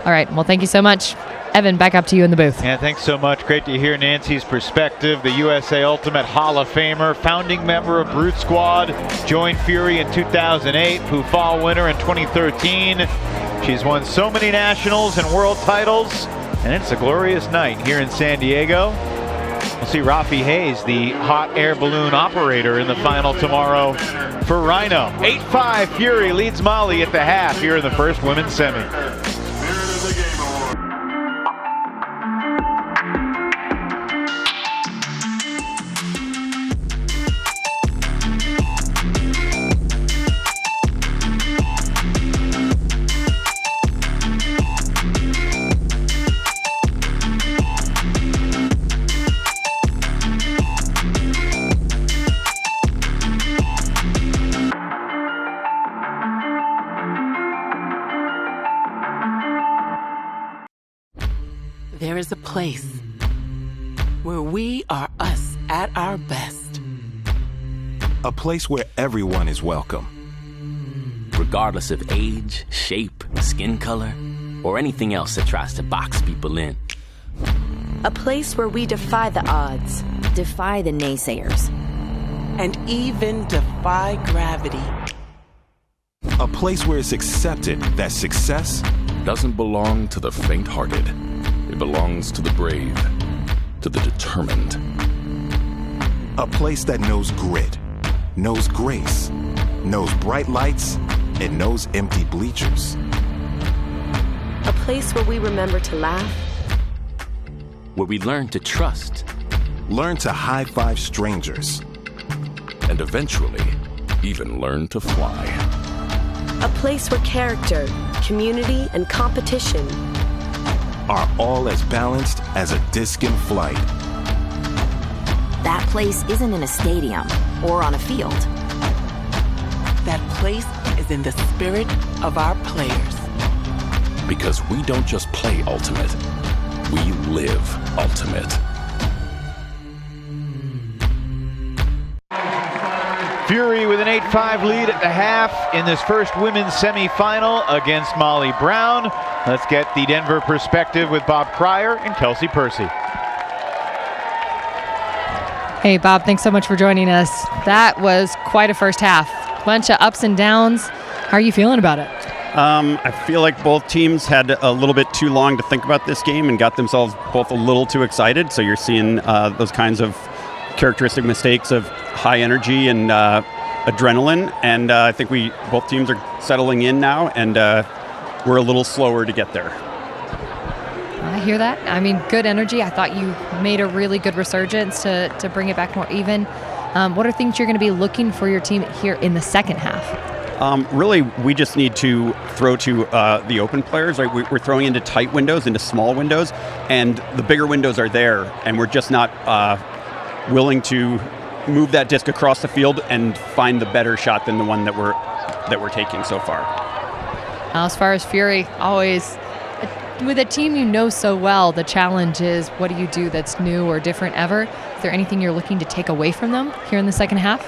All right, well, thank you so much. Evan, back up to you in the booth. Yeah, thanks so much. Great to hear Nancy's perspective. The USA Ultimate Hall of Famer, founding member of Brute Squad, joined Fury in 2008, Fall winner in 2013. She's won so many nationals and world titles, and it's a glorious night here in San Diego. We'll see Rafi Hayes, the hot air balloon operator, in the final tomorrow for Rhino. 8-5 Fury leads Molly at the half here in the first women's semi. there is a place where we are us at our best. A place where everyone is welcome. Regardless of age, shape, skin color, or anything else that tries to box people in. A place where we defy the odds, defy the naysayers, and even defy gravity. A place where it's accepted that success doesn't belong to the faint-hearted. It belongs to the brave, to the determined. A place that knows grit, knows grace, knows bright lights, and knows empty bleachers. A place where we remember to laugh. Where we learn to trust. Learn to high-five strangers. And eventually, even learn to fly. A place where character, community, and competition are all as balanced as a disc in flight. That place isn't in a stadium or on a field. That place is in the spirit of our players. Because we don't just play Ultimate, we live Ultimate. Fury with an 8-5 lead at the half in this first women's semifinal against Molly Brown. Let's get the Denver perspective with Bob Cryer and Kelsey Percy. Hey, Bob, thanks so much for joining us. That was quite a first half. Bunch of ups and downs. How are you feeling about it? I feel like both teams had a little bit too long to think about this game and got themselves both a little too excited. So you're seeing those kinds of characteristic mistakes of high energy and adrenaline. And I think both teams are settling in now, and we're a little slower to get there. I hear that. I mean, good energy. I thought you made a really good resurgence to bring it back more even. What are things you're going to be looking for your team here in the second half? Really, we just need to throw to the open players. Right? We're throwing into tight windows, into small windows, and the bigger windows are there, and we're just not willing to move that disc across the field and find the better shot than the one that we're taking so far. Now, as far as Fury, always with a team you know so well, the challenge is what do you do that's new or different ever? Is there anything you're looking to take away from them here in the second half?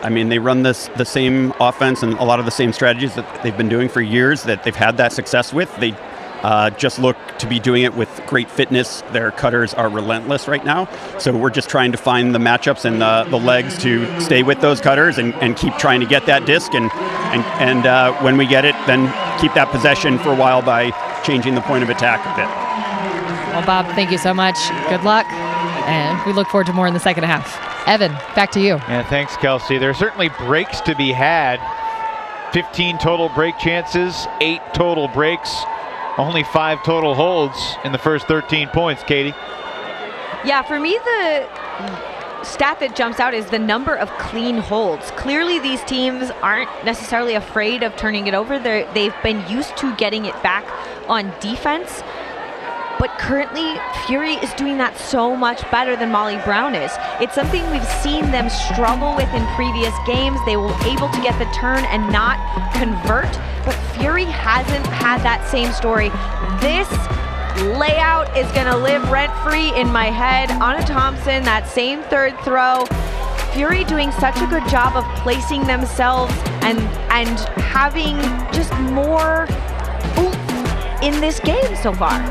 I mean, they run the same offense and a lot of the same strategies that they've been doing for years that they've had that success with. They just look to be doing it with great fitness. Their cutters are relentless right now. So we're just trying to find the matchups and the legs to stay with those cutters and keep trying to get that disc. And when we get it, then keep that possession for a while by changing the point of attack a bit. Well, Bob, thank you so much. Good luck. And we look forward to more in the second half. Evan, back to you. Yeah, thanks, Kelsey. There are certainly breaks to be had. 15 total break chances, 8 total breaks, only 5 total holds in the first 13 points, Katie. Yeah, for me, the stat that jumps out is the number of clean holds. Clearly, these teams aren't necessarily afraid of turning it over. They've been used to getting it back on defense. But currently, Fury is doing that so much better than Molly Brown is. It's something we've seen them struggle with in previous games. They were able to get the turn and not convert, but Fury hasn't had that same story. This layout is gonna live rent-free in my head. Anna Thompson, that same third throw. Fury doing such a good job of placing themselves and having just more oomph in this game so far.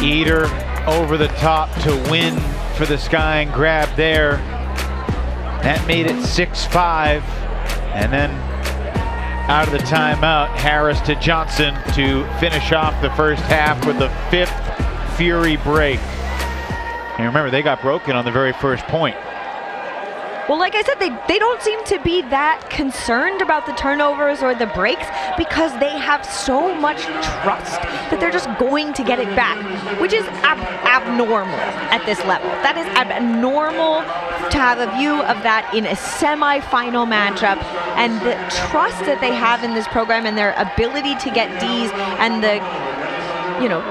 Eater over the top to win for the Sky and grab there. That made it 6-5. And then out of the timeout, Harris to Johnson to finish off the first half with the 5th Fury break. And remember, they got broken on the very first point. Well, like I said, they don't seem to be that concerned about the turnovers or the breaks because they have so much trust that they're just going to get it back, which is abnormal at this level. That is abnormal to have a view of that in a semifinal matchup, and the trust that they have in this program and their ability to get Ds and the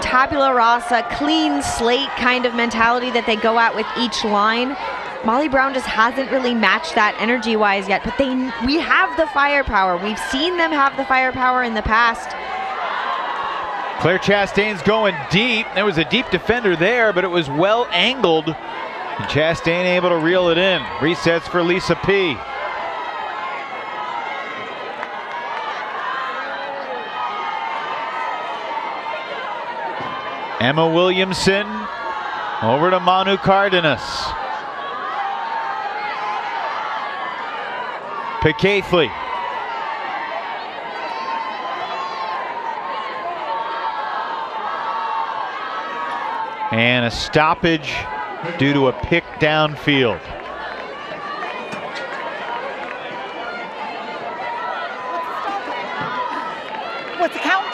tabula rasa, clean slate kind of mentality that they go at with each line. Molly Brown just hasn't really matched that energy-wise yet, but we have the firepower. We've seen them have the firepower in the past. Claire Chastain's going deep. There was a deep defender there, but it was well angled. And Chastain able to reel it in. Resets for Lisa P. Emma Williamson over to Manu Cardenas. Picaithley. And a stoppage due to a pick downfield. What's the count?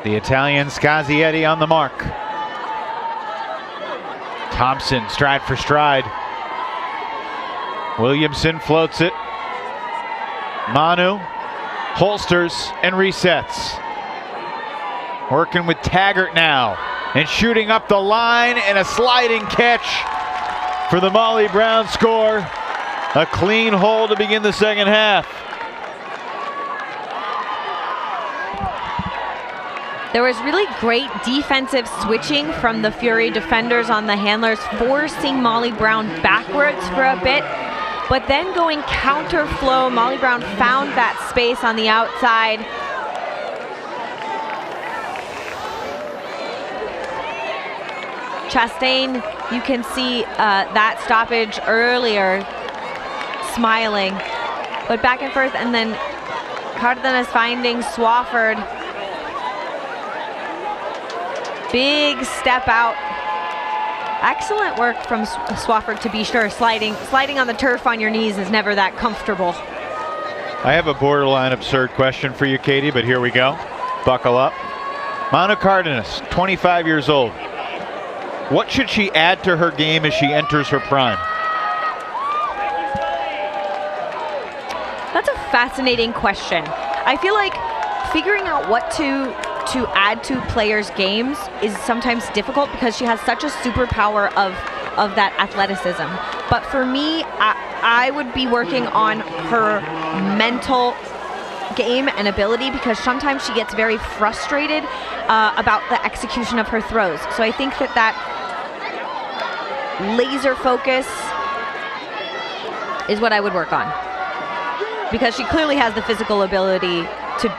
The Italian Scazietti on the mark. Thompson stride for stride. Williamson floats it. Manu holsters and resets. Working with Taggart now and shooting up the line, and a sliding catch for the Molly Brown score. A clean hole to begin the second half. There was really great defensive switching from the Fury defenders on the handlers, forcing Molly Brown backwards for a bit, but then going counter flow. Molly Brown found that space on the outside. Chastain, you can see that stoppage earlier, smiling, but back and forth, and then Cardenas finding Swafford. Big step out. Excellent work from Swafford, to be sure. Sliding on the turf on your knees is never that comfortable. I have a borderline absurd question for you, Katie, but here we go. Buckle up. Manu Cardenas, 25 years old. What should she add to her game as she enters her prime? That's a fascinating question. I feel like figuring out what to add to players' games is sometimes difficult because she has such a superpower of that athleticism. But for me, I would be working on her mental game and ability, because sometimes she gets very frustrated about the execution of her throws. So I think that laser focus is what I would work on, because she clearly has the physical ability to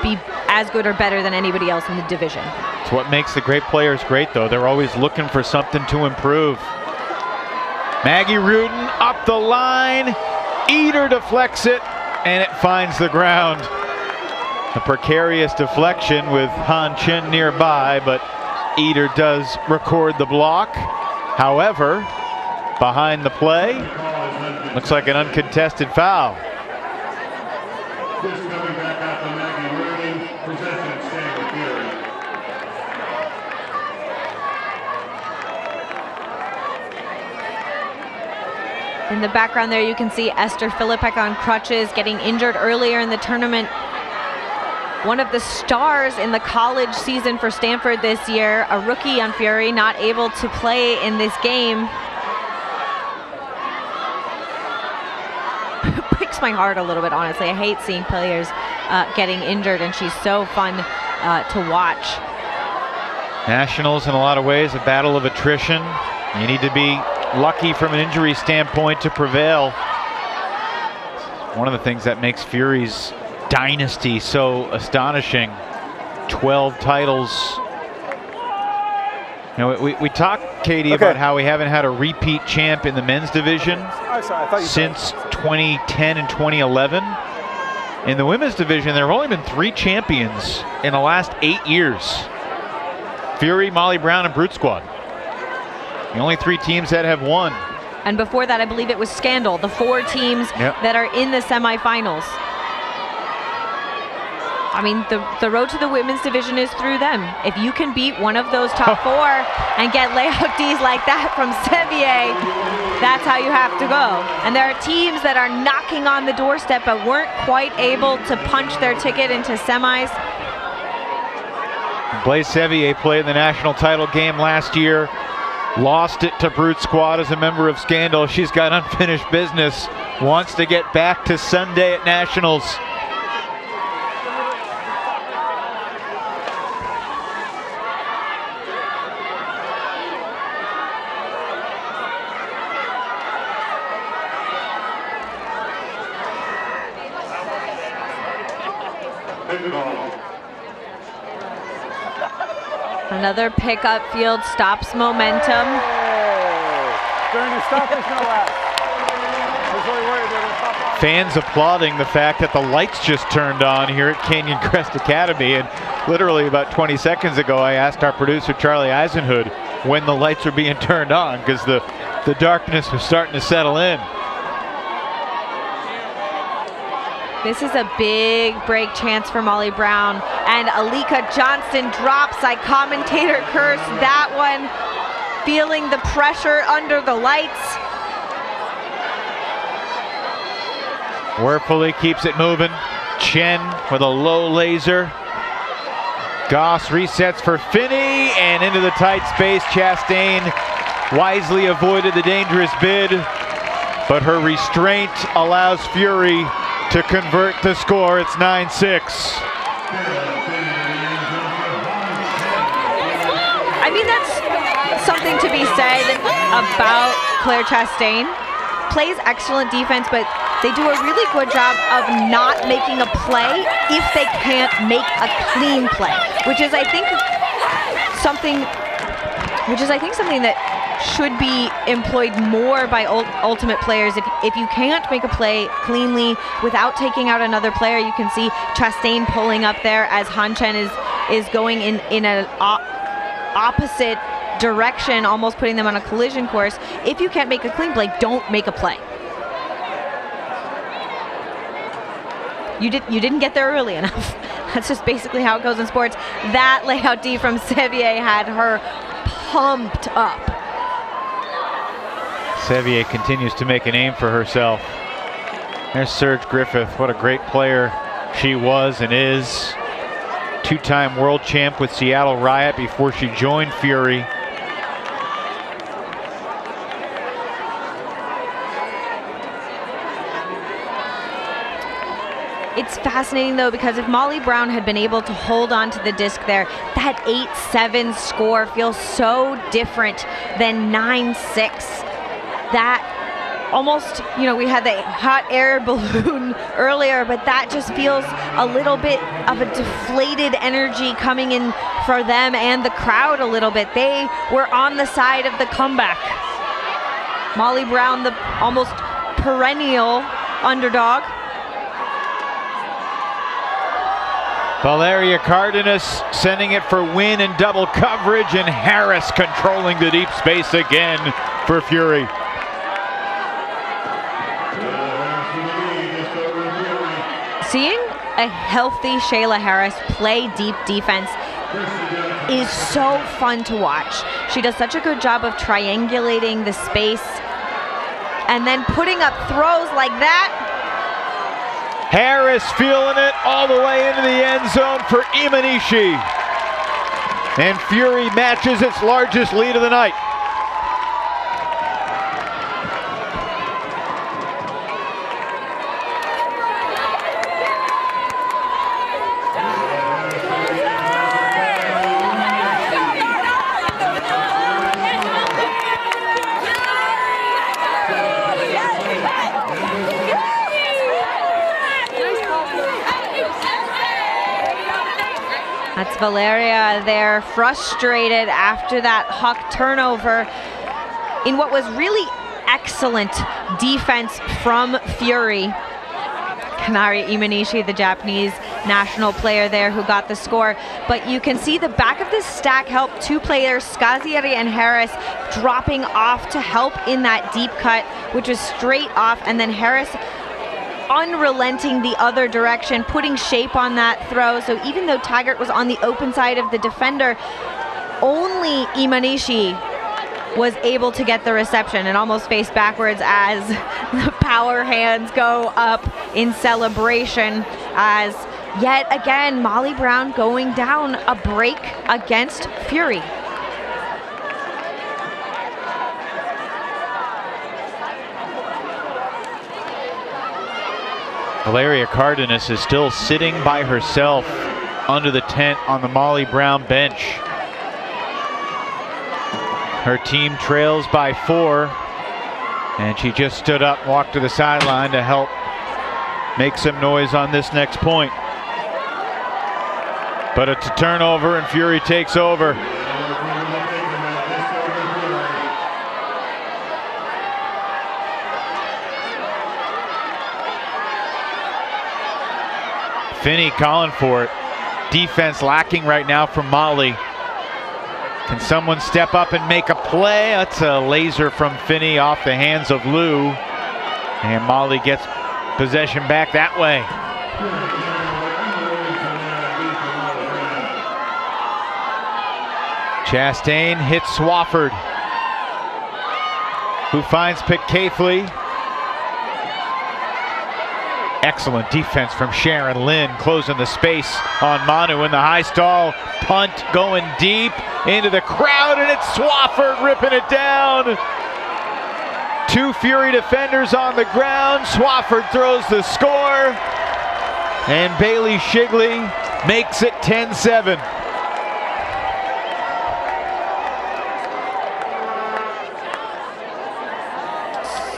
be as good or better than anybody else in the division. It's what makes the great players great, though. They're always looking for something to improve. Maggie Rudin up the line. Eder deflects it, and it finds the ground. A precarious deflection with Han Chen nearby, but Eder does record the block. However, behind the play, looks like an uncontested foul. In the background there, you can see Esther Filipek on crutches, getting injured earlier in the tournament. One of the stars in the college season for Stanford this year, a rookie on Fury, not able to play in this game. Breaks my heart a little bit, honestly. I hate seeing players getting injured, and she's so fun to watch. Nationals, in a lot of ways, a battle of attrition. You need to be lucky from an injury standpoint to prevail. One of the things that makes Fury's dynasty so astonishing. 12 titles. You know, we talked, Katie, about how we haven't had a repeat champ in the men's division since 2010 and 2011. In the women's division, there have only been 3 champions in the last 8 years. Fury, Molly Brown, and Brute Squad. The only 3 teams that have won. And before that, I believe it was Scandal, the 4 teams that are in the semifinals. I mean, the road to the women's division is through them. If you can beat one of those top 4 and get layout Ds like that from Sevier, that's how you have to go. And there are teams that are knocking on the doorstep but weren't quite able to punch their ticket into semis. Blaise Sevier played in the national title game last year. Lost it to Brute Squad as a member of Scandal. She's got unfinished business. Wants to get back to Sunday at Nationals. Another pickup field stops momentum. During the stoppage, no last. I was really worried they were going to stop. Fans applauding the fact that the lights just turned on here at Canyon Crest Academy, and literally about 20 seconds ago I asked our producer Charlie Eisenhood when the lights were being turned on because the darkness was starting to settle in. This is a big break chance for Molly Brown, and Alika Johnston drops. I commentator curse that one, feeling the pressure under the lights. Werfeli keeps it moving. Chen with a low laser. Goss resets for Finney and into the tight space. Chastain wisely avoided the dangerous bid, but her restraint allows Fury to convert the score. It's 9-6. I mean, that's something to be said about Claire Chastain. Plays excellent defense, but they do a really good job of not making a play if they can't make a clean play, which is I think something that should be employed more by ultimate players. If you can't make a play cleanly without taking out another player, you can see Chastain pulling up there as Han Chen is going in an opposite direction, almost putting them on a collision course. If you can't make a clean play, don't make a play. You didn't get there early enough. That's just basically how it goes in sports. That layout D from Sevier had her pumped up. Sevier continues to make a name for herself. There's Serge Griffith. What a great player she was and is. Two-time world champ with Seattle Riot before she joined Fury. It's fascinating though, because if Molly Brown had been able to hold on to the disc there, that 8-7 score feels so different than 9-6. That almost, we had the hot air balloon earlier, but that just feels a little bit of a deflated energy coming in for them and the crowd a little bit. They were on the side of the comeback. Molly Brown, the almost perennial underdog. Valeria Cardenas sending it for win and double coverage, and Harris controlling the deep space again for Fury. Seeing a healthy Shayla Harris play deep defense is so fun to watch. She does such a good job of triangulating the space and then putting up throws like that. Harris feeling it all the way into the end zone for Imanishi. And Fury matches its largest lead of the night. That's Valeria there, frustrated after that Huck turnover in what was really excellent defense from Fury. Kanari Imanishi, the Japanese national player there who got the score. But you can see the back of this stack helped two players, Skazieri and Harris, dropping off to help in that deep cut, which was straight off, and then Harris unrelenting the other direction, putting shape on that throw. So even though Taggart was on the open side of the defender, only Imanishi was able to get the reception and almost face backwards as the power hands go up in celebration, as yet again Molly Brown going down a break against Fury. Valeria Cardenas is still sitting by herself under the tent on the Molly Brown bench. Her team trails by 4, and she just stood up and walked to the sideline to help make some noise on this next point. But it's a turnover and Fury takes over. Finney calling for it. Defense lacking right now from Molly. Can someone step up and make a play? That's a laser from Finney off the hands of Lou. And Molly gets possession back that way. Chastain hits Swafford, who finds Pick Caithley. Excellent defense from Sharon Lynn, closing the space on Manu in the high stall. Punt going deep into the crowd, and it's Swafford ripping it down. 2 Fury defenders on the ground. Swafford throws the score, and Bailey Shigley makes it 10-7.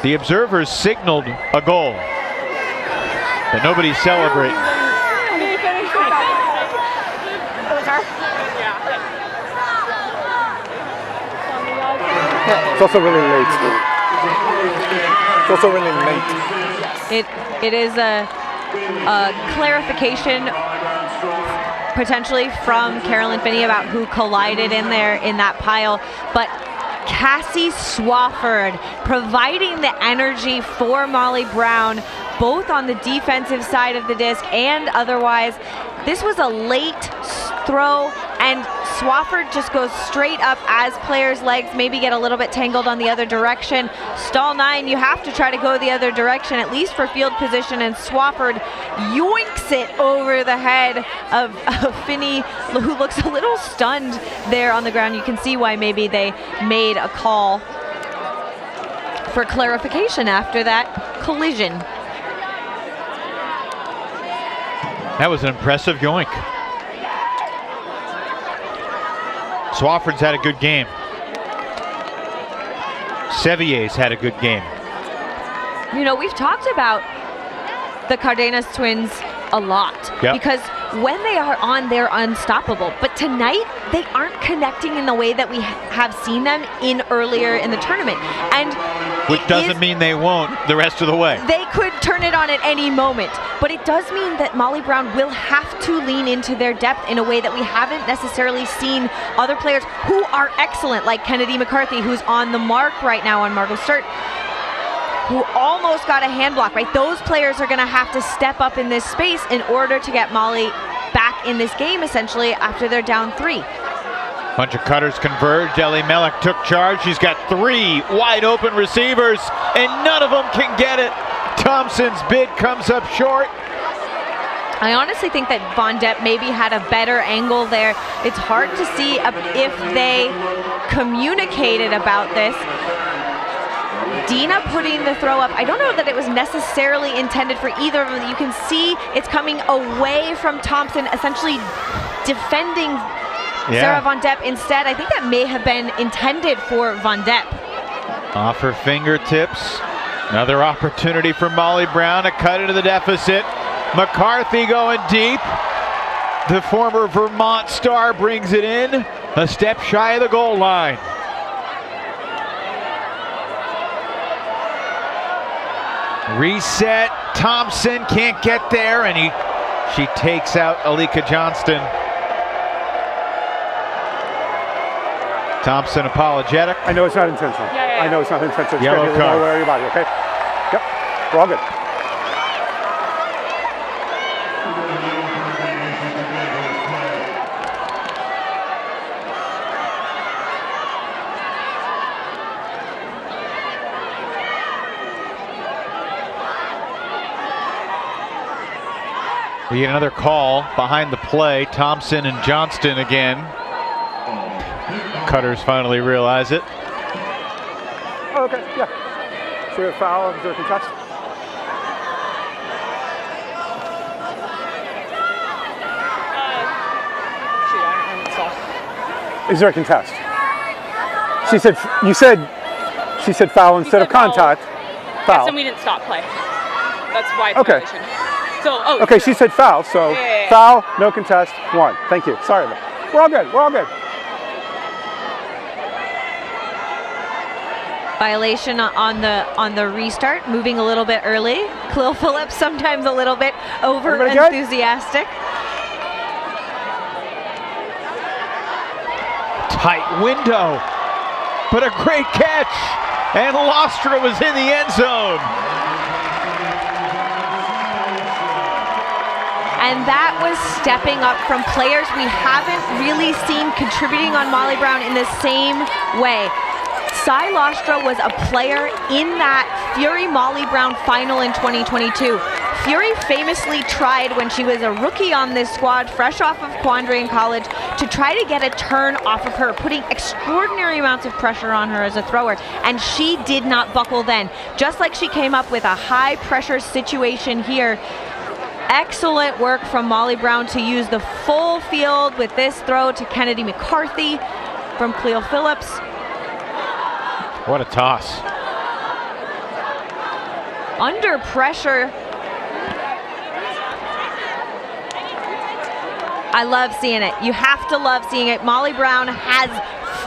The observers signaled a goal, but nobody celebrating. It's also really late. It's also really late. It is a clarification potentially from Carolyn Finney about who collided in there in that pile, but Cassie Swafford providing the energy for Molly Brown, both on the defensive side of the disc and otherwise. This was a late throw, and Swafford just goes straight up as players' legs maybe get a little bit tangled on the other direction. Stall 9, you have to try to go the other direction, at least for field position, and Swafford yoinks it over the head of Finney, who looks a little stunned there on the ground. You can see why maybe they made a call for clarification after that collision. That was an impressive yoink. Swafford's had a good game. Sevier's had a good game. You know, we've talked about the Cardenas twins a lot, because when they are on, they're unstoppable. But tonight, they aren't connecting in the way that we have seen them in earlier in the tournament. And which doesn't mean they won't the rest of the way. They could turn it on at any moment, but it does mean that Molly Brown will have to lean into their depth in a way that we haven't necessarily seen other players who are excellent, like Kennedy McCarthy, who's on the mark right now on Margot Sturt, who almost got a hand block, right? Those players are gonna have to step up in this space in order to get Molly back in this game, essentially, after they're down 3. Bunch of cutters converged. Ellie Mellick took charge. She's got 3 wide open receivers, and none of them can get it. Thompson's bid comes up short. I honestly think that Von Depp maybe had a better angle there. It's hard to see if they communicated about this. Dina putting the throw up, I don't know that it was necessarily intended for either of them. You can see it's coming away from Thompson, essentially defending Sarah Von Depp instead. I think that may have been intended for Von Depp. Off her fingertips. Another opportunity for Molly Brown to cut into the deficit. McCarthy going deep. The former Vermont star brings it in, a step shy of the goal line. Reset. Thompson can't get there, and she takes out Alika Johnston. Thompson apologetic. I know it's not intentional. I know it's not intentional. It's Yellow card. All over your body, okay? Yep, we're all good. We get another call behind the play. Thompson and Johnston again. Cutters finally realize it. Oh, okay, yeah. So we have foul, is there a contest? Is there a contest? She said foul instead of contact. Foul. Yes, and we didn't stop play. That's why it's okay. violation. Okay, she said foul, so foul, no contest, 1. Thank you. Sorry. We're all good. We're all good. Violation on the restart, moving a little bit early. Khalil Phillips sometimes a little bit over enthusiastic. Tight window, but a great catch, and Lostra was in the end zone. And that was stepping up from players we haven't really seen contributing on Molly Brown in the same way. Cy Lostra was a player in that Fury Molly Brown final in 2022. Fury famously tried when she was a rookie on this squad, fresh off of Quandary in college, to try to get a turn off of her, putting extraordinary amounts of pressure on her as a thrower, and she did not buckle then. Just like she came up with a high pressure situation here. Excellent work from Molly Brown to use the full field with this throw to Kennedy McCarthy from Khalil Phillips. What a toss. Under pressure. I love seeing it. You have to love seeing it. Molly Brown has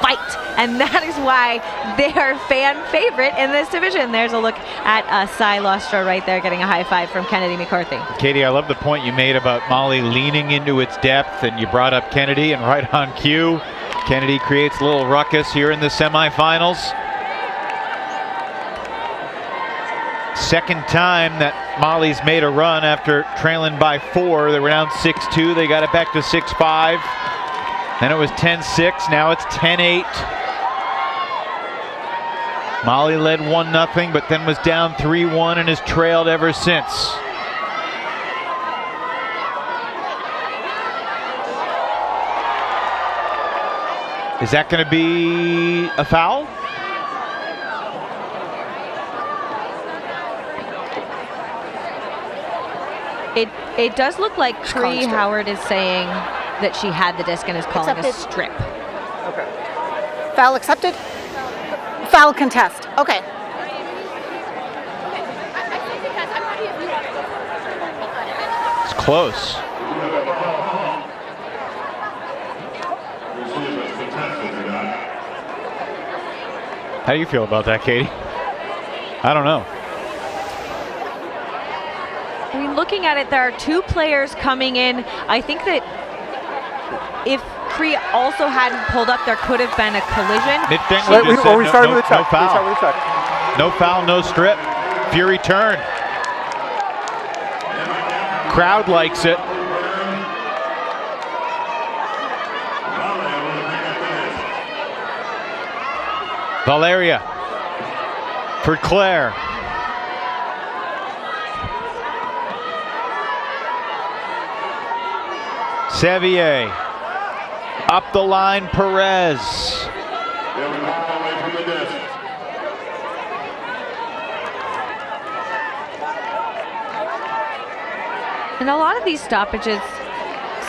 fight, and that is why they are fan favorite in this division. There's a look at Cy Lostra right there getting a high five from Kennedy McCarthy. Katie, I love the point you made about Molly leaning into its depth, and you brought up Kennedy, and right on cue, Kennedy creates a little ruckus here in the semifinals. Second time that Molly's made a run after trailing by 4. They were down 6-2. They got it back to 6-5. Then it was 10-6. Now it's 10-8. Molly led 1-0, but then was down 3-1 and has trailed ever since. Is that going to be a foul? It does look like Cree Howard is saying that she had the disc and is calling a strip. Okay. Foul accepted? Foul contest. Okay. It's close. How do you feel about that, Katie? I don't know. I mean, looking at it, there are 2 players coming in. I think that if Cree also hadn't pulled up, there could have been a collision. We started with a check. No foul. No foul, no strip. Fury turn. Crowd likes it. Valeria for Claire. Sevier, up the line, Perez. And a lot of these stoppages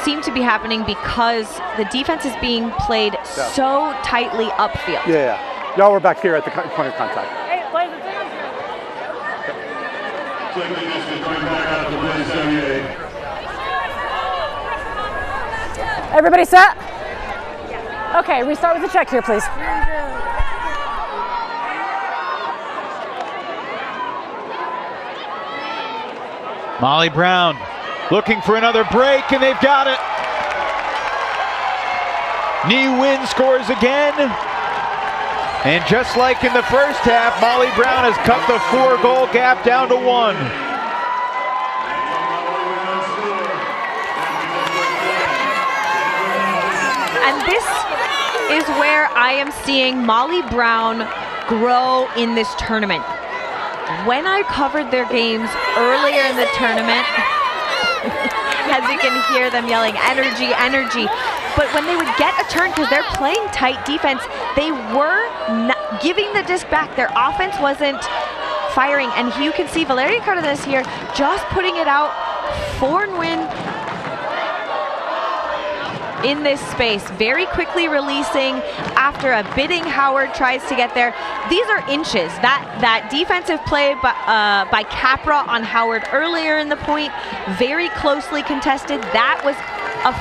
seem to be happening because the defense is being played so tightly upfield. Yeah. Y'all were back here at the point of contact. Hey, play the Everybody set? Okay, restart with a check here, please. Molly Brown looking for another break, and they've got it. Ni Win scores again. And just like in the first half, Molly Brown has cut the 4-goal gap down to 1. And this is where I am seeing Molly Brown grow in this tournament. When I covered their games earlier in the tournament, as you can hear them yelling, energy, energy. But when they would get a turn, because they're playing tight defense, they were not giving the disc back. Their offense wasn't firing. And you can see Valeria Cardenas here just putting it out for Nguyen. in this space, very quickly releasing after a bidding. Howard tries to get there. These are inches. That defensive play by Capra on Howard earlier in the point, very closely contested. That was a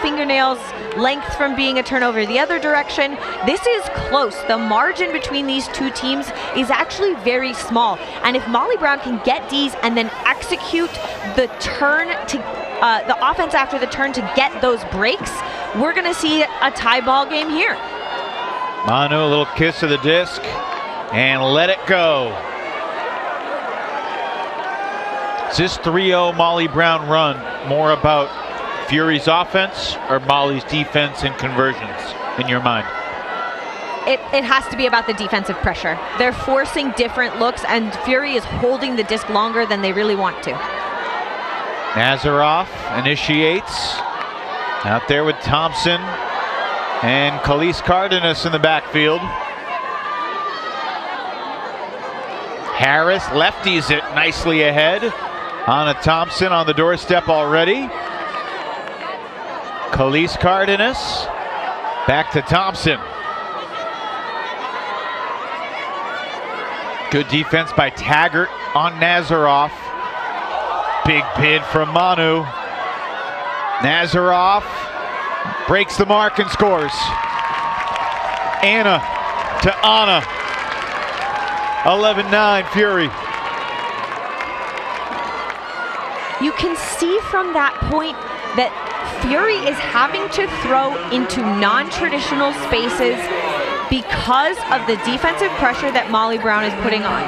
fingernail's length from being a turnover the other direction. This is close. The margin between these two teams is actually very small. And if Molly Brown can get D's and then execute the turn to the offense after the turn to get those breaks, we're going to see a tie ball game here. Manu, a little kiss of the disc and let it go. Is this 3-0 Molly Brown run more about Fury's offense or Molly's defense and conversions in your mind? It has to be about the defensive pressure. They're forcing different looks, and Fury is holding the disc longer than they really want to. Nazaroff initiates. Out there with Thompson and Khalees Cardenas in the backfield. Harris lefties it nicely ahead. Anna Thompson on the doorstep already. Khalees Cardenas back to Thompson. Good defense by Taggart on Nazaroff. Big bid from Manu. Nazaroff breaks the mark and scores. Anna to Anna. 11-9 Fury. You can see from that point that Fury is having to throw into non-traditional spaces because of the defensive pressure that Molly Brown is putting on.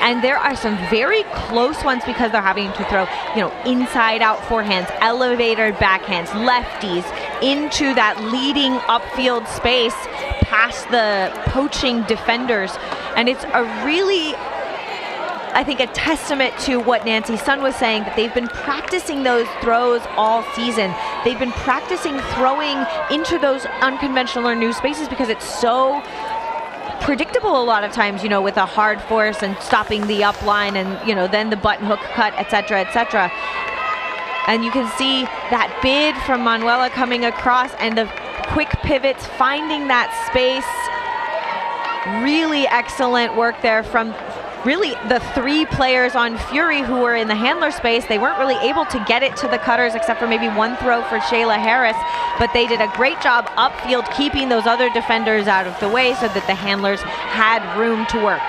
And there are some very close ones because they're having to throw, inside out forehands, elevated backhands, lefties into that leading upfield space past the poaching defenders. And it's a really, I think, a testament to what Nancy Sun was saying, that they've been practicing those throws all season. They've been practicing throwing into those unconventional or new spaces because it's so predictable a lot of times, with a hard force and stopping the up line and, then the button hook cut, etc., etc. And you can see that bid from Manuela coming across and the quick pivots, finding that space. Really excellent work there from really the three players on Fury who were in the handler space. They weren't really able to get it to the cutters except for maybe one throw for Shayla Harris, but they did a great job upfield keeping those other defenders out of the way so that the handlers had room to work.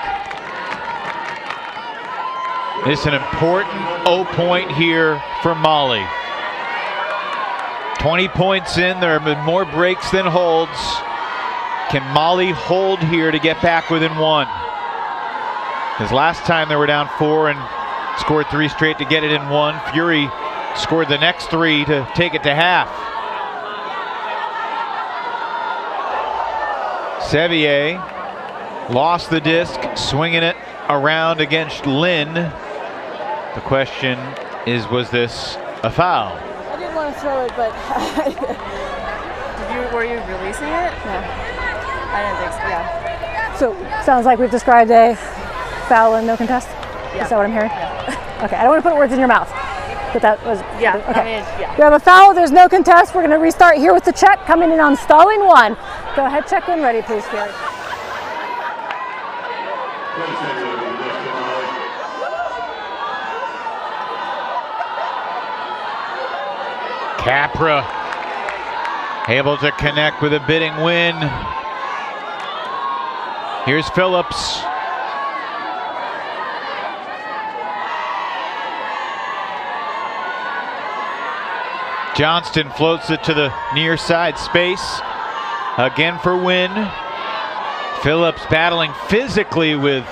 It's an important O point here for Molly. 20 points in, there have been more breaks than holds. Can Molly hold here to get back within one? Because last time they were down 4 and scored 3 straight to get it in one. Fury scored the next 3 to take it to half. Sevier lost the disc, swinging it around against Lynn. The question is, was this a foul? I didn't want to throw it, but were you releasing it? No. I didn't think so, yeah. So, sounds like we've described a foul and no contest? Yeah. Is that what I'm hearing? Yeah. Okay, I don't want to put words in your mouth, but that was... Yeah, okay. yeah. We have a foul, there's no contest. We're going to restart here with the check, coming in on stalling 1. Go ahead, check when ready, please, Fury. Capra able to connect with a bidding win. Here's Phillips. Johnston floats it to the near side space. Again for win. Phillips battling physically with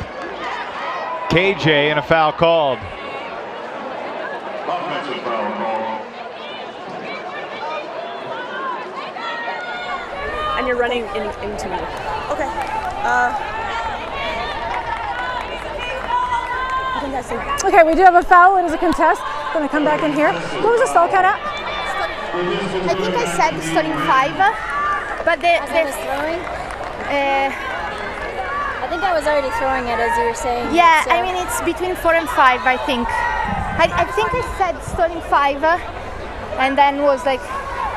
KJ and a foul called. Offensive foul call. And you're running into me. Okay. I think that's it. Okay, we do have a foul. It is a contest. Going to come back in here. What was the stall count at? I think I said starting 5, but the throwing. I think I was already throwing it as you were saying. Yeah, so. I mean it's between 4 and 5. I think. I think I said starting 5, and then was like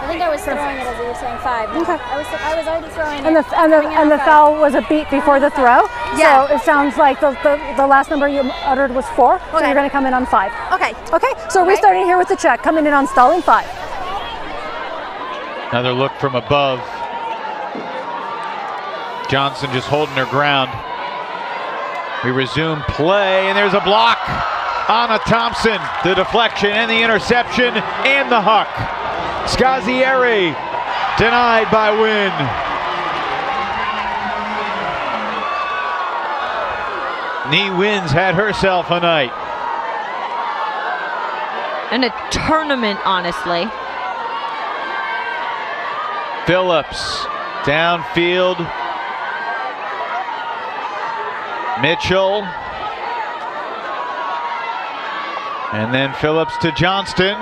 think I was throwing it as you were saying 5. No, Okay. I was already throwing And it. the foul was a beat before the throw. Yeah. So it sounds like the last number you uttered was 4. So Okay. you're going to come in on 5. Okay. Okay. So restarting here with the check, coming in on stalling 5. Another look from above. Johnson just holding her ground. We resume play, and there's a block. Anna Thompson, the deflection and the interception and the huck. Scazieri denied by Wynn. Nee Wynn's had herself a night. And a tournament, honestly. Phillips downfield. Mitchell. And then Phillips to Johnston.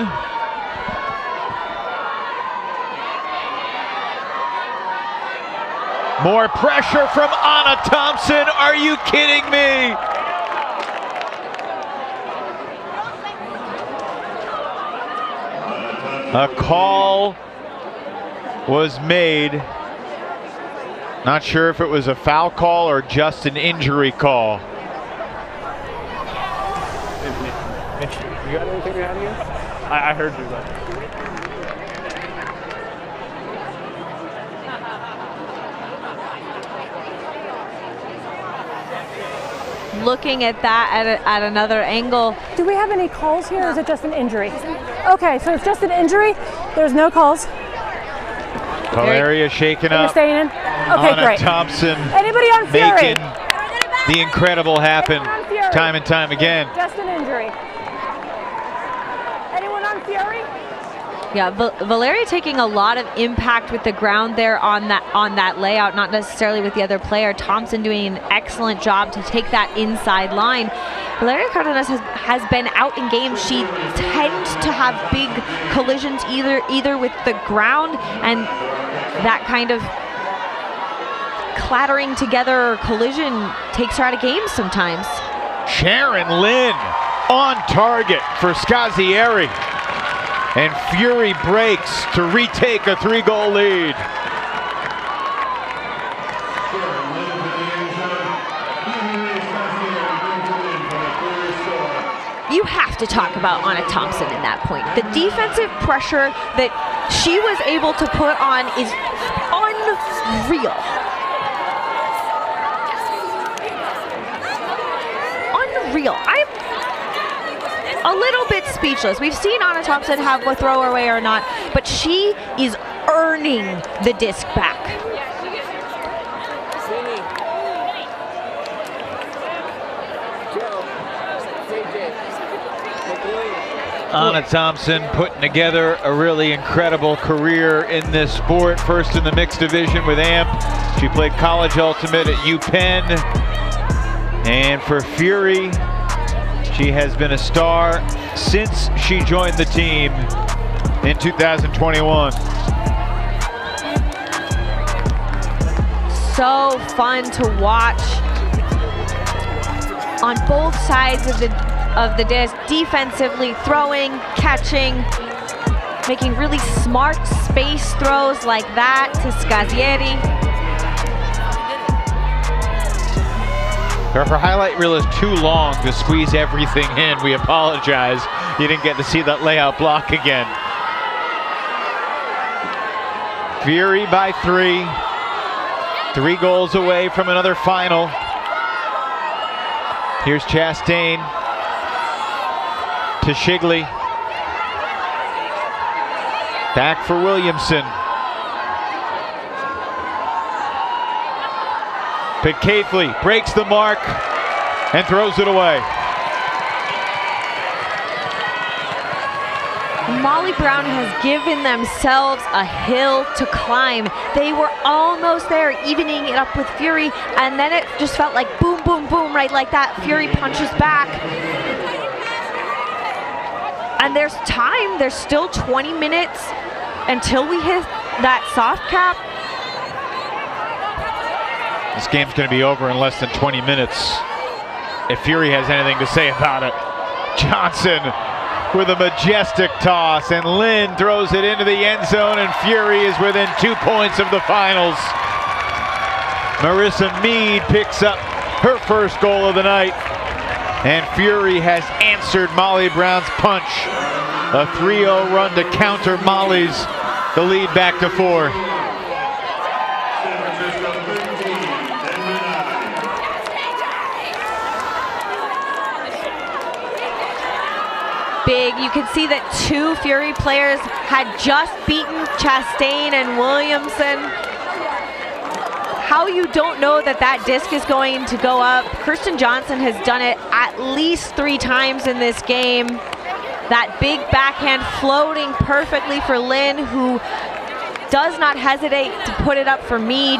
More pressure from Anna Thompson. Are you kidding me? A call was made. Not sure if it was a foul call or just an injury call. You got anything to add here? I heard you, but. Looking at that at another angle. Do we have any calls here, or is it just an injury? Okay, so it's just an injury. There's no calls. Valeria shaken You're up. staying in? Okay, Anna great. Thompson Anybody on Fury? making the incredible happen Fury? time and time again. Just an injury. Anyone on Fury? Yeah, Valeria taking a lot of impact with the ground there on that layout, not necessarily with the other player. Thompson doing an excellent job to take that inside line. Valeria Cardenas has been out in games. She tends to have big collisions either with the ground and that kind of clattering together or collision takes her out of games sometimes. Sharon Lynn on target for Scazieri. And Fury breaks to retake a 3-goal lead. You have to talk about Anna Thompson in that point. The defensive pressure that she was able to put on is unreal. Unreal. I'm a little bit speechless. We've seen Anna Thompson have a throw her way or not, but she is earning the disc back. Anna Thompson putting together a really incredible career in this sport. First in the mixed division with AMP. She played college ultimate at UPenn. And for Fury, she has been a star since she joined the team in 2021. So fun to watch on both sides of the disc, defensively throwing, catching, making really smart space throws like that to Scazieri. Her highlight reel is too long to squeeze everything in. We apologize. You didn't get to see that layout block again. Fury by 3. 3 goals away from another final. Here's Chastain to Shigley. Back for Williamson. But Caithley breaks the mark and throws it away. Molly Brown has given themselves a hill to climb. They were almost there, evening it up with Fury, and then it just felt like boom, boom, boom, right like that. Fury punches back. And there's time. There's still 20 minutes until we hit that soft cap. This game's going to be over in less than 20 minutes if Fury has anything to say about it. Johnson with a majestic toss, and Lynn throws it into the end zone, and Fury is within 2 points of the finals. Marissa Mead picks up her first goal of the night, and Fury has answered Molly Brown's punch. A 3-0 run to counter Molly's, the lead back to 4. Big. You could see that 2 Fury players had just beaten Chastain and Williamson. How you don't know that that disc is going to go up. Kirsten Johnson has done it at least 3 times in this game. That big backhand floating perfectly for Lynn, who does not hesitate to put it up for Mead.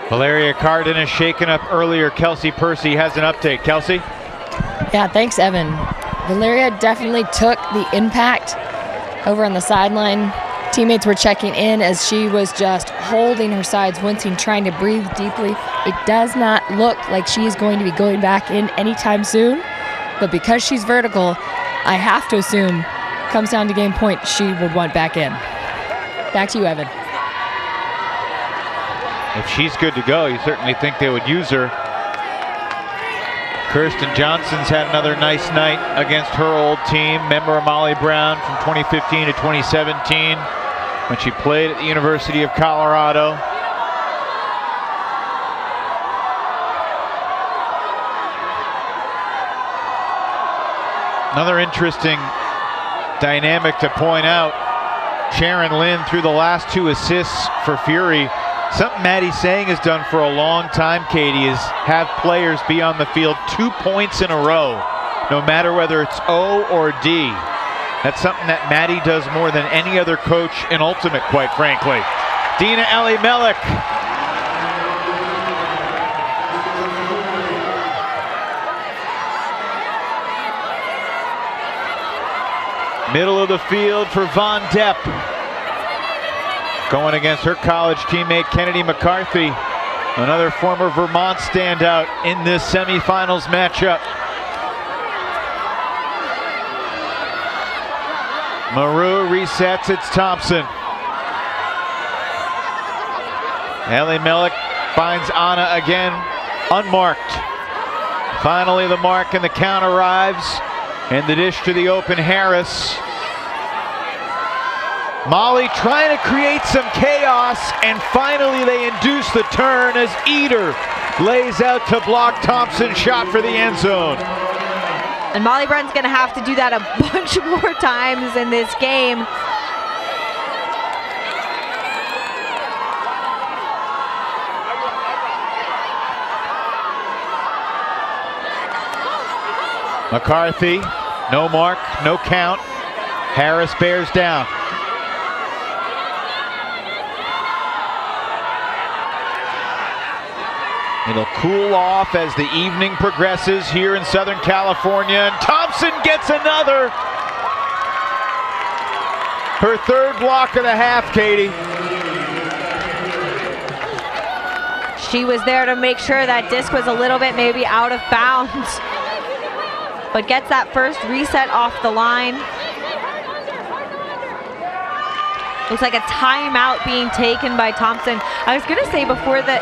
Valeria Cardenas shaken up earlier. Kelsey Percy has an update. Kelsey? Yeah, thanks, Evan. Valeria definitely took the impact over on the sideline. Teammates were checking in as she was just holding her sides, wincing, trying to breathe deeply. It does not look like she is going to be going back in anytime soon, but because she's vertical, I have to assume comes down to game point, she would want back in. Back to you, Evan. If she's good to go, you certainly think they would use her. Kirsten Johnson's had another nice night against her old team, member of Molly Brown from 2015 to 2017 when she played at the University of Colorado. Another interesting dynamic to point out, Sharon Lynn through the last 2 assists for Fury. Something Maddie Sang has done for a long time, Katie, is have players be on the field 2 points in a row, no matter whether it's O or D. That's something that Maddie does more than any other coach in Ultimate, quite frankly. Dina Elimelech. Middle of the field for Von Depp. Going against her college teammate Kennedy McCarthy, another former Vermont standout in this semifinals matchup. Maru resets, it's Thompson. Elimelech finds Anna again, unmarked. Finally the mark and the count arrives, and the dish to the open Harris. Molly trying to create some chaos, and finally they induce the turn as Eder lays out to block Thompson's shot for the end zone. And Molly Brown's gonna have to do that a bunch more times in this game. McCarthy, no mark, no count. Harris bears down. It'll cool off as the evening progresses here in Southern California, and Thompson gets another. Her 3rd block of the half, Katie. She was there to make sure that disc was a little bit maybe out of bounds, but gets that first reset off the line. Looks like a timeout being taken by Thompson. I was going to say before that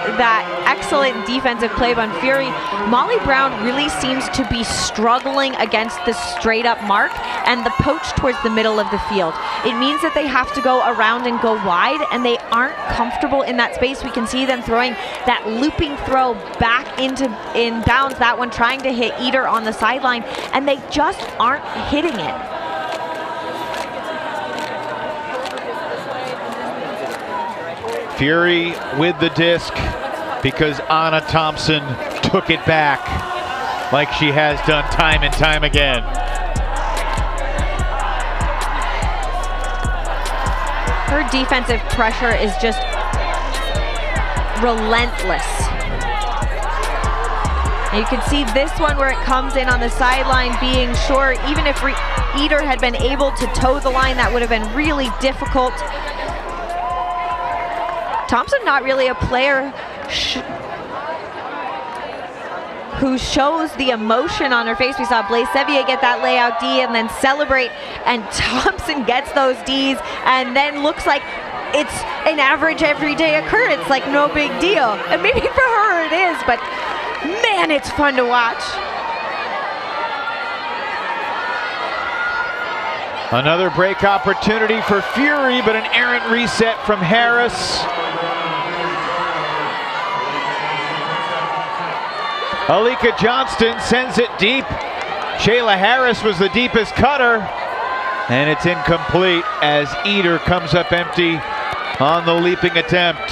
excellent defensive play by Fury, Molly Brown really seems to be struggling against the straight up mark and the poach towards the middle of the field. It means that they have to go around and go wide, and they aren't comfortable in that space. We can see them throwing that looping throw back in bounds, that one trying to hit Eder on the sideline, and they just aren't hitting it. Fury with the disc because Anna Thompson took it back like she has done time and time again. Her defensive pressure is just relentless. And you can see this one where it comes in on the sideline being short. Even if Eder had been able to toe the line, that would have been really difficult. Thompson not really a player who shows the emotion on her face. We saw Blaise Sevier get that layout D and then celebrate, and Thompson gets those Ds and then looks like it's an average everyday occurrence, like no big deal. And maybe for her it is, but man, it's fun to watch. Another break opportunity for Fury, but an errant reset from Harris. Alika Johnston sends it deep. Shayla Harris was the deepest cutter, and it's incomplete as Eder comes up empty on the leaping attempt.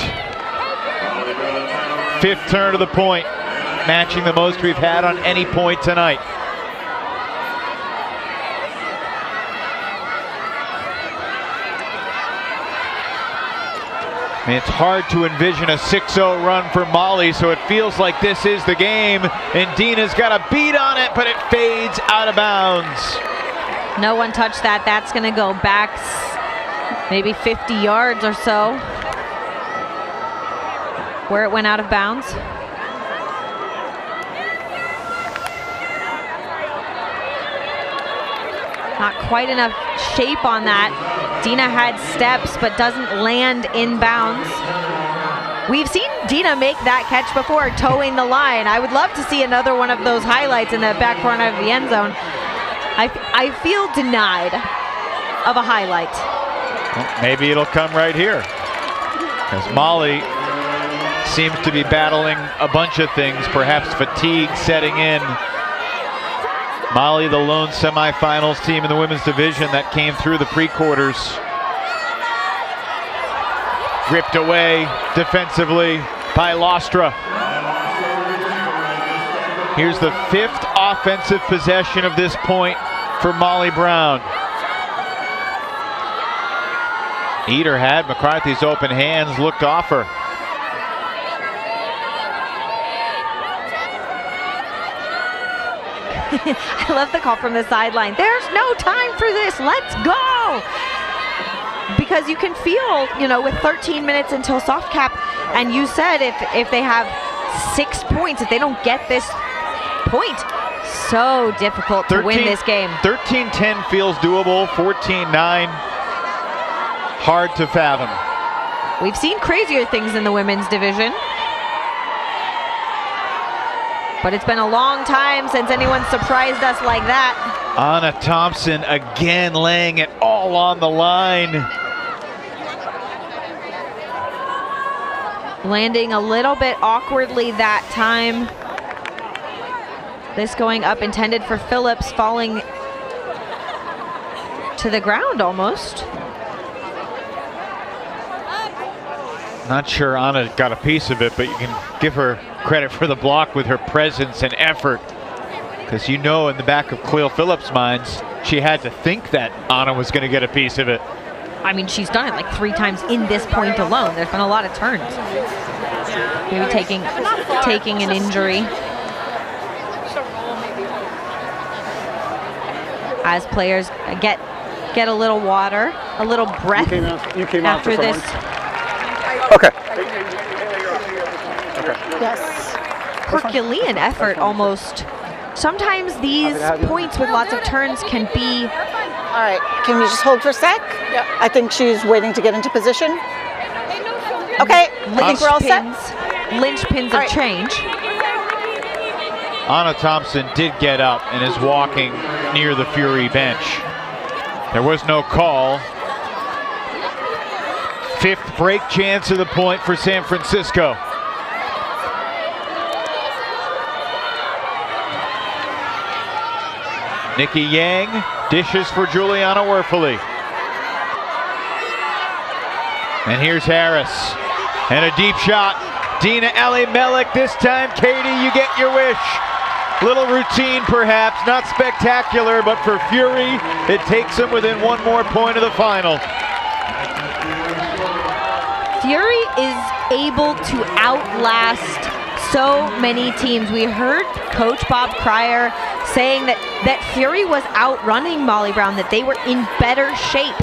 5th turn of the point, matching the most we've had on any point tonight. I mean, it's hard to envision a 6-0 run for Molly, so it feels like this is the game, and Dina's got a beat on it, but it fades out of bounds. No one touched that. That's going to go back maybe 50 yards or so, where it went out of bounds. Not quite enough shape on that. Dina had steps, but doesn't land in bounds. We've seen Dina make that catch before, towing the line. I would love to see another one of those highlights in the back corner of the end zone. I feel denied of a highlight. Well, maybe it'll come right here, because Molly seems to be battling a bunch of things, perhaps fatigue setting in. Molly, the lone semifinals team in the women's division that came through the pre-quarters. Ripped away defensively by Lostra. Here's the 5th offensive possession of this point for Molly Brown. Eder had McCarthy's open hands, looked off her. I love the call from the sideline. There's no time for this. Let's go. Because you can feel, you know, with 13 minutes until soft cap, and you said if they have 6 points, if they don't get this point, so difficult to win this game. 13-10 feels doable. 14-9, hard to fathom. We've seen crazier things in the women's division, but it's been a long time since anyone surprised us like that. Anna Thompson again laying it all on the line. Landing a little bit awkwardly that time. This going up, intended for Phillips, falling to the ground almost. Not sure Anna got a piece of it, but you can give her credit for the block with her presence and effort. Because you know in the back of Cleo Phillips' minds, she had to think that Anna was going to get a piece of it. I mean, she's done it like 3 times in this point alone. There's been a lot of turns. Maybe taking an injury. As players get a little water, a little breath you came out after this. Okay. Yes. Herculean effort almost. Sometimes these points with lots of turns can be. All right, can you just hold for a sec? Yep. I think she's waiting to get into position. Okay, I think we're all set. Linchpins of change. Anna Thompson did get up and is walking near the Fury bench. There was no call. 5th break chance of the point for San Francisco. Nikki Yang dishes for Juliana Werfele. And here's Harris. And a deep shot. Dina Eli-Melik this time. Katie, you get your wish. Little routine perhaps, not spectacular, but for Fury, it takes them within 1 more point of the final. Fury is able to outlast so many teams. We heard Coach Bob Cryer saying that Fury was outrunning Molly Brown, that they were in better shape.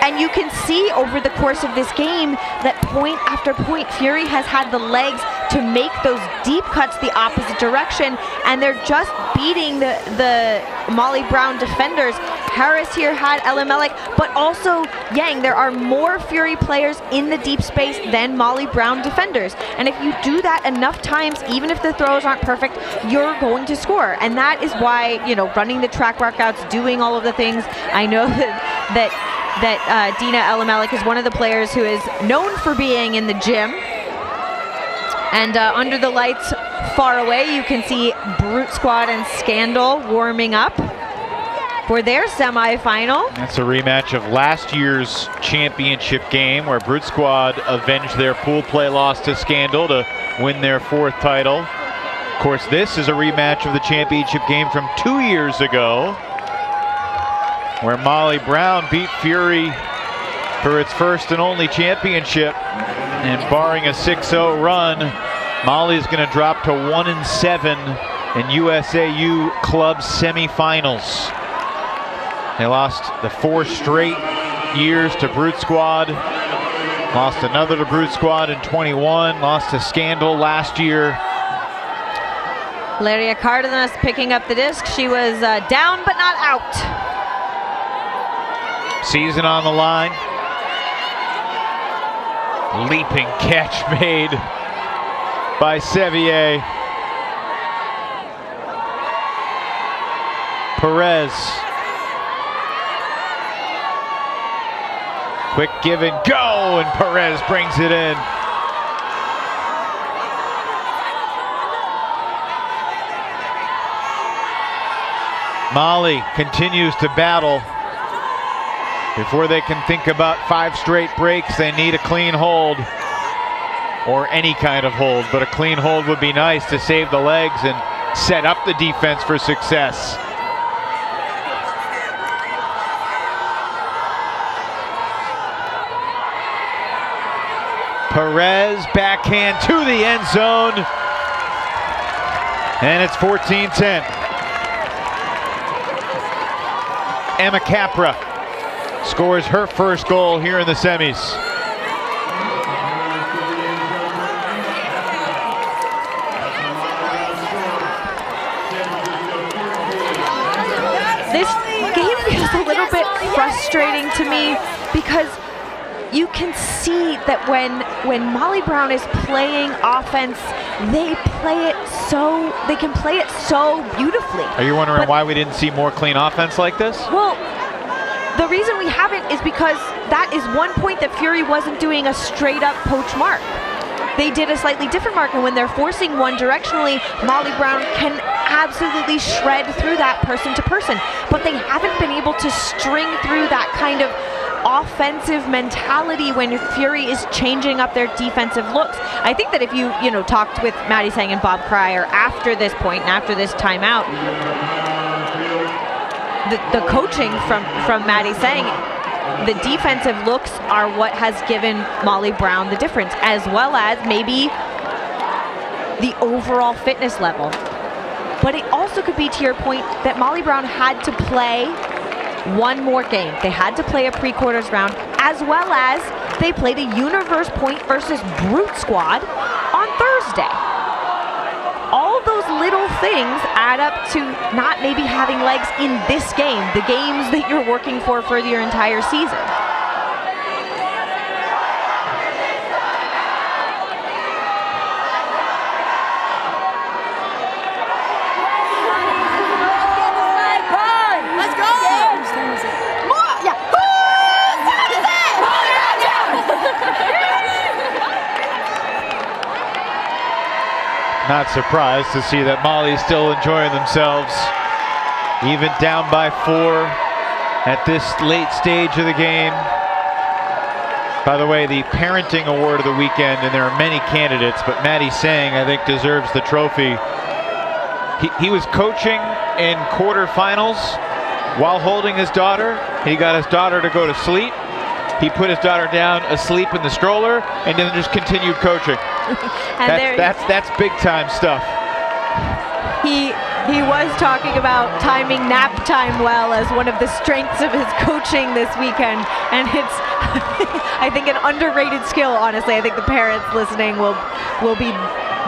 And you can see over the course of this game that point after point, Fury has had the legs to make those deep cuts the opposite direction, and they're just beating the Molly Brown defenders. Harris here had Elimelech, but also Yang. There are more Fury players in the deep space than Molly Brown defenders. And if you do that enough times, even if the throws aren't perfect, you're going to score. And that is why, you know, running the track workouts, doing all of the things. I know that Dina Elimelech is one of the players who is known for being in the gym. And under the lights far away, you can see Brute Squad and Scandal warming up for their semifinal. That's a rematch of last year's championship game where Brute Squad avenged their pool play loss to Scandal to win their 4th title. Of course, this is a rematch of the championship game from 2 years ago, where Molly Brown beat Fury for its first and only championship. And barring a 6-0 run, Molly is going to drop to 1-7 in USAU club semifinals. They lost the 4 straight years to Brute Squad. Lost another to Brute Squad in 21. Lost to Scandal last year. Valeria Cardenas picking up the disc. She was down but not out. Season on the line. Leaping catch made by Sevier. Perez. Quick give and go, and Perez brings it in. Molly continues to battle. Before they can think about 5 straight breaks, they need a clean hold, or any kind of hold, but a clean hold would be nice to save the legs and set up the defense for success. Perez backhand to the end zone, and it's 14-10. Emma Capra scores her first goal here in the semis. This game feels a little bit frustrating to me because you can see that when Molly Brown is playing offense, they can play it so beautifully. Are you wondering why we didn't see more clean offense like this? Well, the reason we haven't is because that is one point that Fury wasn't doing a straight up poach mark. They did a slightly different mark, and when they're forcing one directionally, Molly Brown can absolutely shred through that person to person. But they haven't been able to string through that kind of offensive mentality when Fury is changing up their defensive looks. I think that if you talked with Maddie Sang and Bob Cryer after this point and after this timeout, the coaching from Maddie Sang, the defensive looks are what has given Molly Brown the difference, as well as maybe the overall fitness level. But it also could be, to your point, that Molly Brown had to play one more game. They had to play a pre-quarters round, as well as they played a Universe Point versus Brute Squad on Thursday. All those little things add up to not maybe having legs in this game, the games that you're working for your entire season. Not surprised to see that Molly's still enjoying themselves, even down by 4 at this late stage of the game. By the way, the parenting award of the weekend, and there are many candidates, but Maddie Sang, I think, deserves the trophy. He was coaching in quarterfinals while holding his daughter. He got his daughter to go to sleep. He put his daughter down asleep in the stroller and then just continued coaching. That's big time stuff. He was talking about timing nap time well as one of the strengths of his coaching this weekend, and it's, I think, an underrated skill, honestly. I think the parents listening will be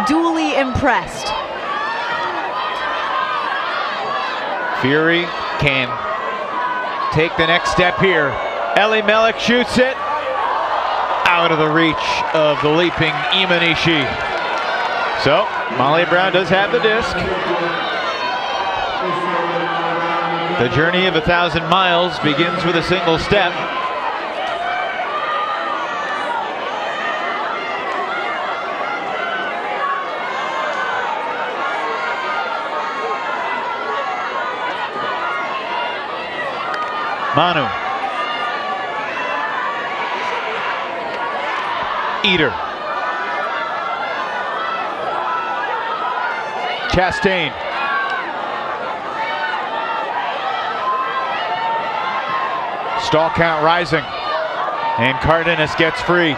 duly impressed. Fury can take the next step here. Ellie Melek shoots it out of the reach of the leaping Imanishi. So Molly Brown does have the disc. The journey of 1,000 miles begins with a single step. Manu. Eater. Chastain. Stall count rising. And Cardenas gets free.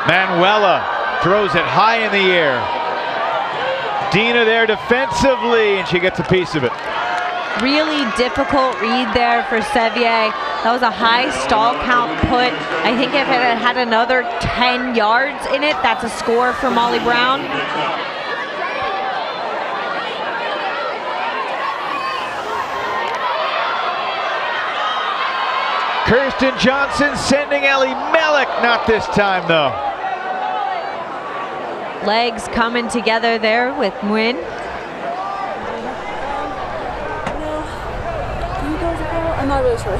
Manuela throws it high in the air. Dina there defensively, and she gets a piece of it. Really difficult read there for Sevier. That was a high stall count put. I think if it had another 10 yards in it, that's a score for Molly Brown. Kirsten Johnson sending Ellie Melek, not this time though. Legs coming together there with Nguyen. I'm not really sure.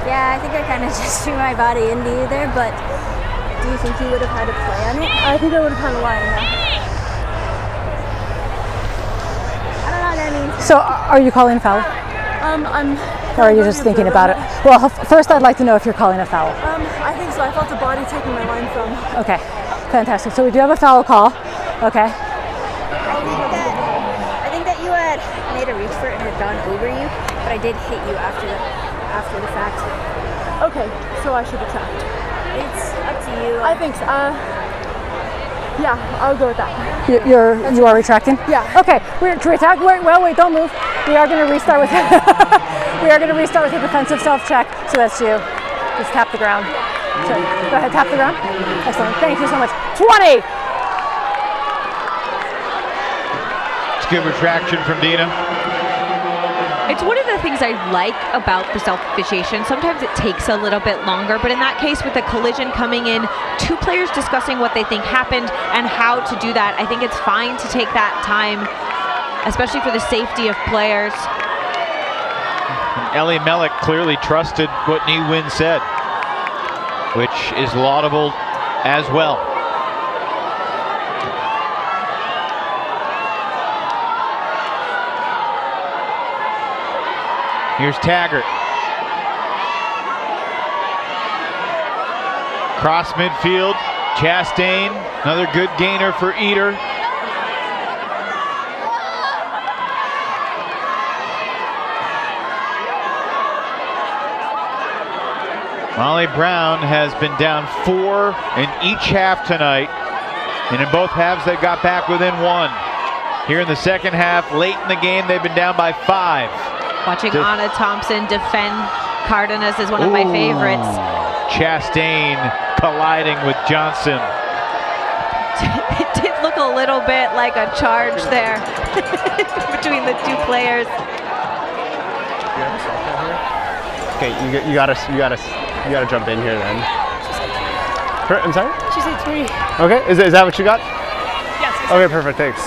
Yeah, I think I kind of just threw my body into you there, but do you think you would have had a play on it? I think I would have had a line, yeah. I don't know what that means. So are you calling a foul? Or are you just thinking about it? Well, first I'd like to know if you're calling a foul. I think so. I felt the body taking my line from. Okay, fantastic. So we do have a foul call. Okay. I think that you had made a reach for it and had gone over you, but I did hit you after the fact. Okay, so I should retract. It's up to you. I think so. Yeah, I'll go with that. You are retracting? Yeah. Okay, we're to retract. Wait, don't move. We are going to restart with a defensive self check. So that's you. Just tap the ground. So go ahead, tap the ground. Excellent. Thank you so much. 20. It's good retraction from Dina. It's one of the things I like about the self-officiation. Sometimes it takes a little bit longer, but in that case, with the collision coming in, two players discussing what they think happened and how to do that, I think it's fine to take that time, especially for the safety of players. And Ellie Melek clearly trusted what Ni Win said, which is laudable as well. Here's Taggart. Cross midfield. Chastain, another good gainer for Eater. Molly Brown has been down 4 in each half tonight, and in both halves they got back within 1. Here in the second half, late in the game, they've been down by 5. Watching Anna Thompson defend Cardenas is one of my favorites. Chastain colliding with Johnson. It did look a little bit like a charge there between the two players. Okay, you gotta jump in here then. I'm sorry? She said 3. Okay, is that what you got? Yes. Okay, perfect, thanks.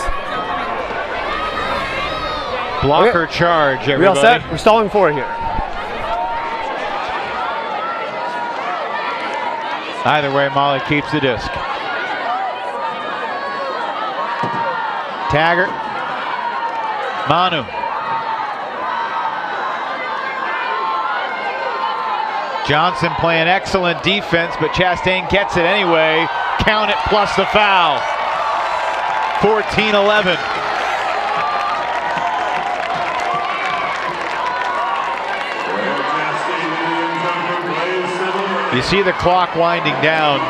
Blocker charge, everybody. We all set? We're stalling 4 here. Either way, Molly keeps the disc. Taggart. Manu. Johnson playing excellent defense, but Chastain gets it anyway. Count it plus the foul. 14-11. You see the clock winding down,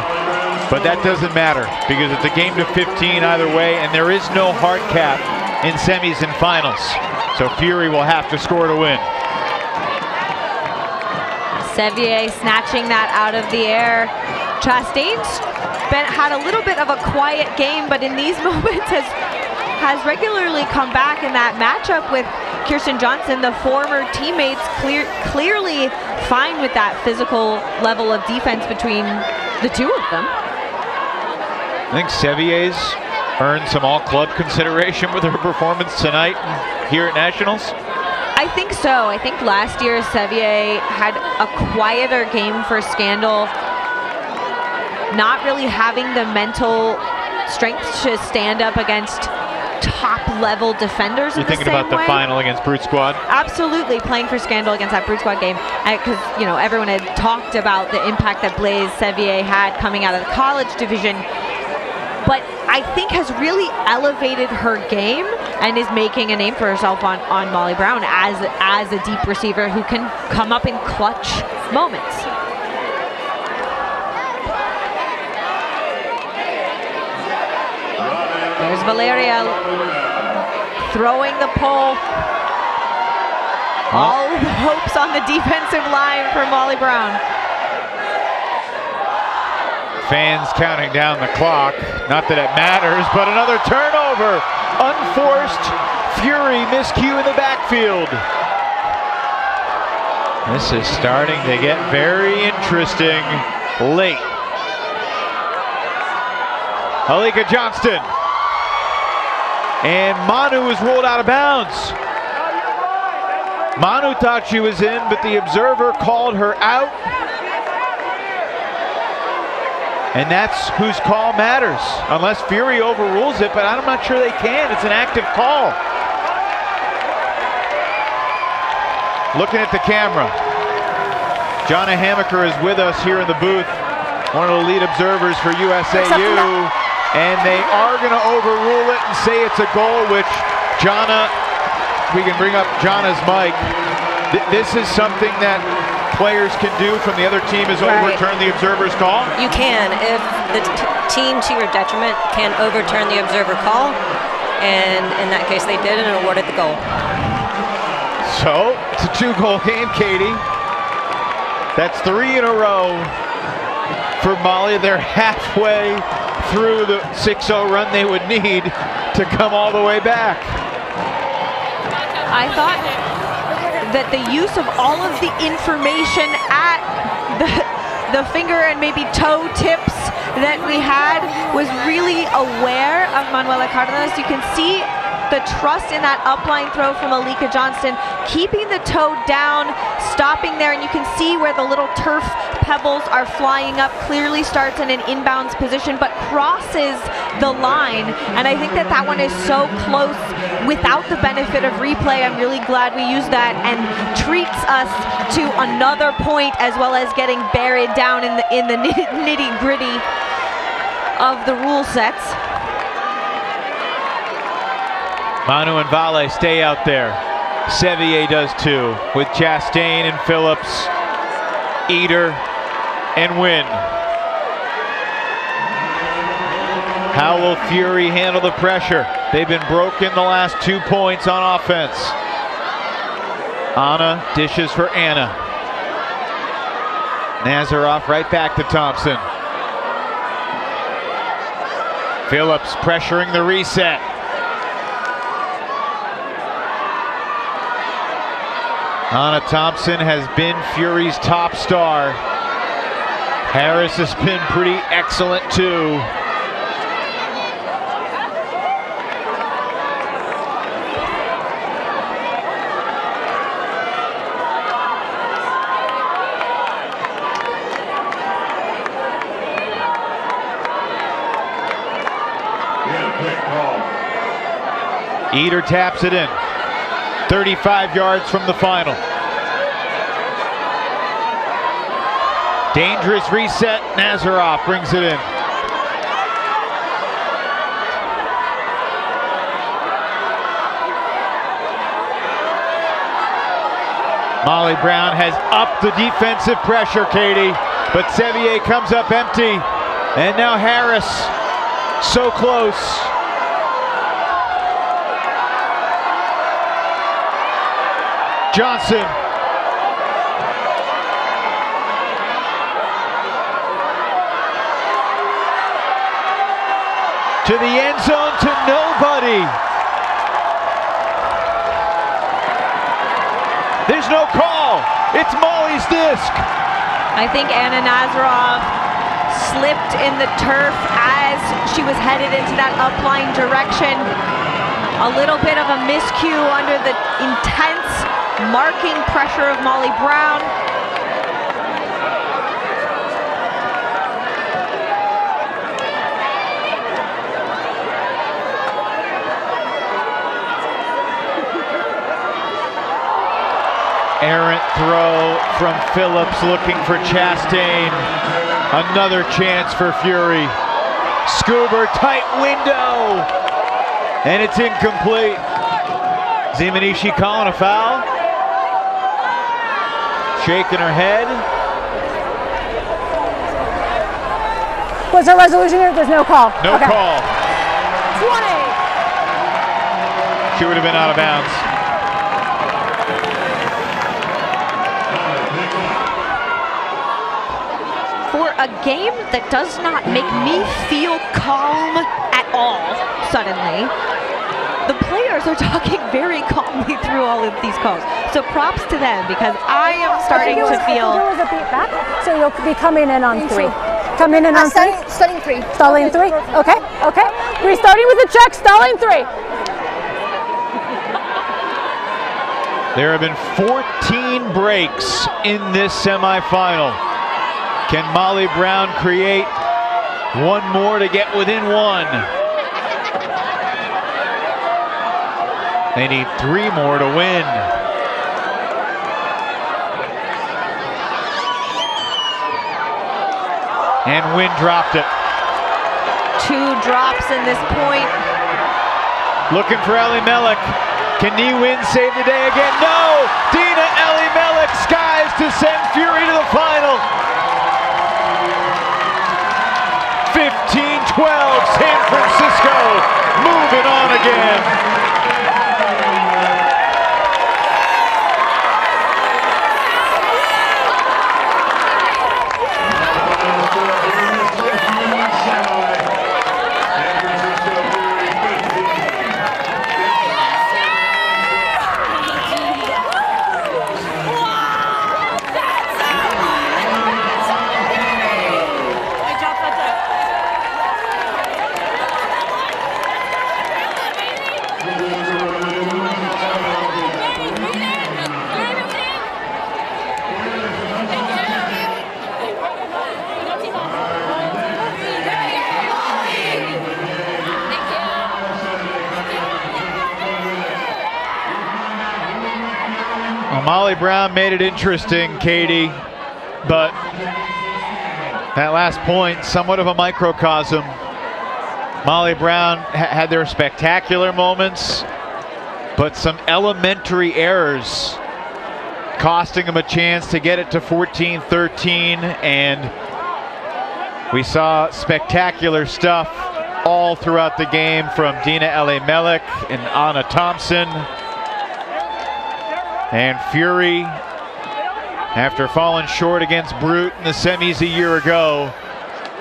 But that doesn't matter because it's a game to 15 either way, and there is no hard cap in semis and finals. So Fury will have to score to win. Sevier snatching that out of the air. Chastain's had a little bit of a quiet game, but in these moments has regularly come back in that matchup with Kirsten Johnson. The former teammates clearly fine with that physical level of defense between the two of them. I think Sevier's earned some all-club consideration with her performance tonight here at Nationals. I think so. I think last year Sevier had a quieter game for Scandal, not really having the mental strength to stand up against top-level defenders. You're thinking about the final against Brute Squad? Absolutely, playing for Scandal against that Brute Squad game, because everyone had talked about the impact that Blaise Sevier had coming out of the college division, but I think has really elevated her game and is making a name for herself on Molly Brown as a deep receiver who can come up in clutch moments. There's Valeria throwing the pole. All the hopes on the defensive line for Molly Brown. Fans counting down the clock. Not that it matters, but another turnover. Unforced. Fury miscue in the backfield. This is starting to get very interesting late. Alika Johnston. And Manu was rolled out of bounds. Manu thought she was in, but the observer called her out. And that's whose call matters, unless Fury overrules it, but I'm not sure they can. It's an active call. Looking at the camera, Jonna Hamaker is with us here in the booth, one of the lead observers for USAU. And they are going to overrule it and say it's a goal, which Jonna, we can bring up Jonna's mic. This is something that players can do from the other team is overturn the observer's call? You can. If the team to your detriment can overturn the observer call, and in that case they did and awarded the goal. So, it's a 2-goal game, Katie. That's 3 in a row for Molly. They're halfway through the 6-0 run they would need to come all the way back. I thought that the use of all of the information at the finger and maybe toe tips that we had was really aware of Manuela Cardenas. You can see the trust in that upline throw from Alika Johnston, keeping the toe down, stopping there, and you can see where the little turf pebbles are flying up. Clearly starts in an inbounds position, but crosses the line, and I think that one is so close without the benefit of replay. I'm really glad we used that, and treats us to another point, as well as getting buried down in the nitty-gritty of the rule sets. Manu and Vale stay out there. Sevier does too, with Chastain and Phillips, Eder and Wynn. How will Fury handle the pressure? They've been broken the last 2 points on offense. Anna dishes for Anna. Nazaroff right back to Thompson. Phillips pressuring the reset. Anna Thompson has been Fury's top star. Harris has been pretty excellent too. Eder taps it in. 35 yards from the final. Dangerous reset. Nazaroff brings it in. Molly Brown has upped the defensive pressure, Katie, but Sevier comes up empty. And now Harris, so close. Johnson. To the end zone, to nobody. There's no call. It's Molly's disc. I think Anna Nazarov slipped in the turf as she was headed into that upline direction. A little bit of a miscue under the intense marking pressure of Molly Brown. Errant throw from Phillips looking for Chastain. Another chance for Fury. Scuba, tight window. And it's incomplete. Zimanishi calling a foul. Shaking her head. Was there a resolution here? There's no call. No call. 20. She would have been out of bounds. For a game that does not make me feel calm at all, suddenly, the players are talking very calmly through all of these calls. So props to them, because I am starting to feel... I think there was a beat back, so you'll be coming in on 3. Come in on 3? Stalling 3. Stalling 3? Okay, okay. Restarting with the check, stalling 3. There have been 14 breaks in this semifinal. Can Molly Brown create one more to get within 1? They need 3 more to win. And Wynn dropped it. 2 drops in this point. Looking for Ellie Mellick. Can Knee Wynn save the day again? No! Dina Ellie Mellick skies to send Fury to the final. 15-12, San Francisco moving on again. Molly Brown made it interesting, Katie, but that last point, somewhat of a microcosm. Molly Brown had their spectacular moments, but some elementary errors costing them a chance to get it to 14-13, and we saw spectacular stuff all throughout the game from Dina Ellie Mellick and Anna Thompson. And Fury, after falling short against Brute in the semis a year ago,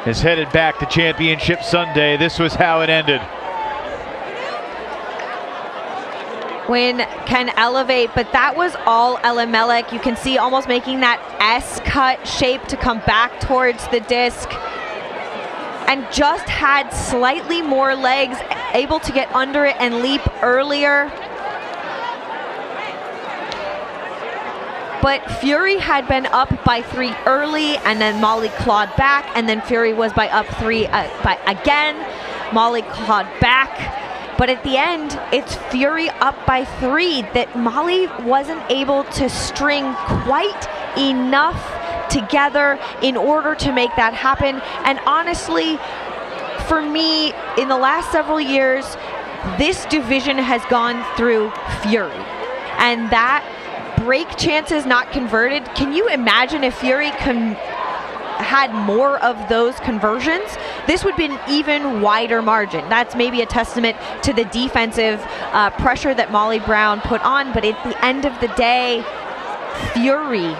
is headed back to Championship Sunday. This was how it ended. Wynn can elevate, but that was all Ellie Mellick. You can see almost making that S-cut shape to come back towards the disc. And just had slightly more legs, able to get under it and leap earlier. But Fury had been up by 3 early, and then Molly clawed back, and then Fury was by up 3 again. Molly clawed back. But at the end, it's Fury up by 3 that Molly wasn't able to string quite enough together in order to make that happen. And honestly, for me, in the last several years, this division has gone through Fury. And that break chances not converted. Can you imagine if Fury had more of those conversions, this would be an even wider margin. That's maybe a testament to the defensive pressure that Molly Brown put on, but at the end of the day, Fury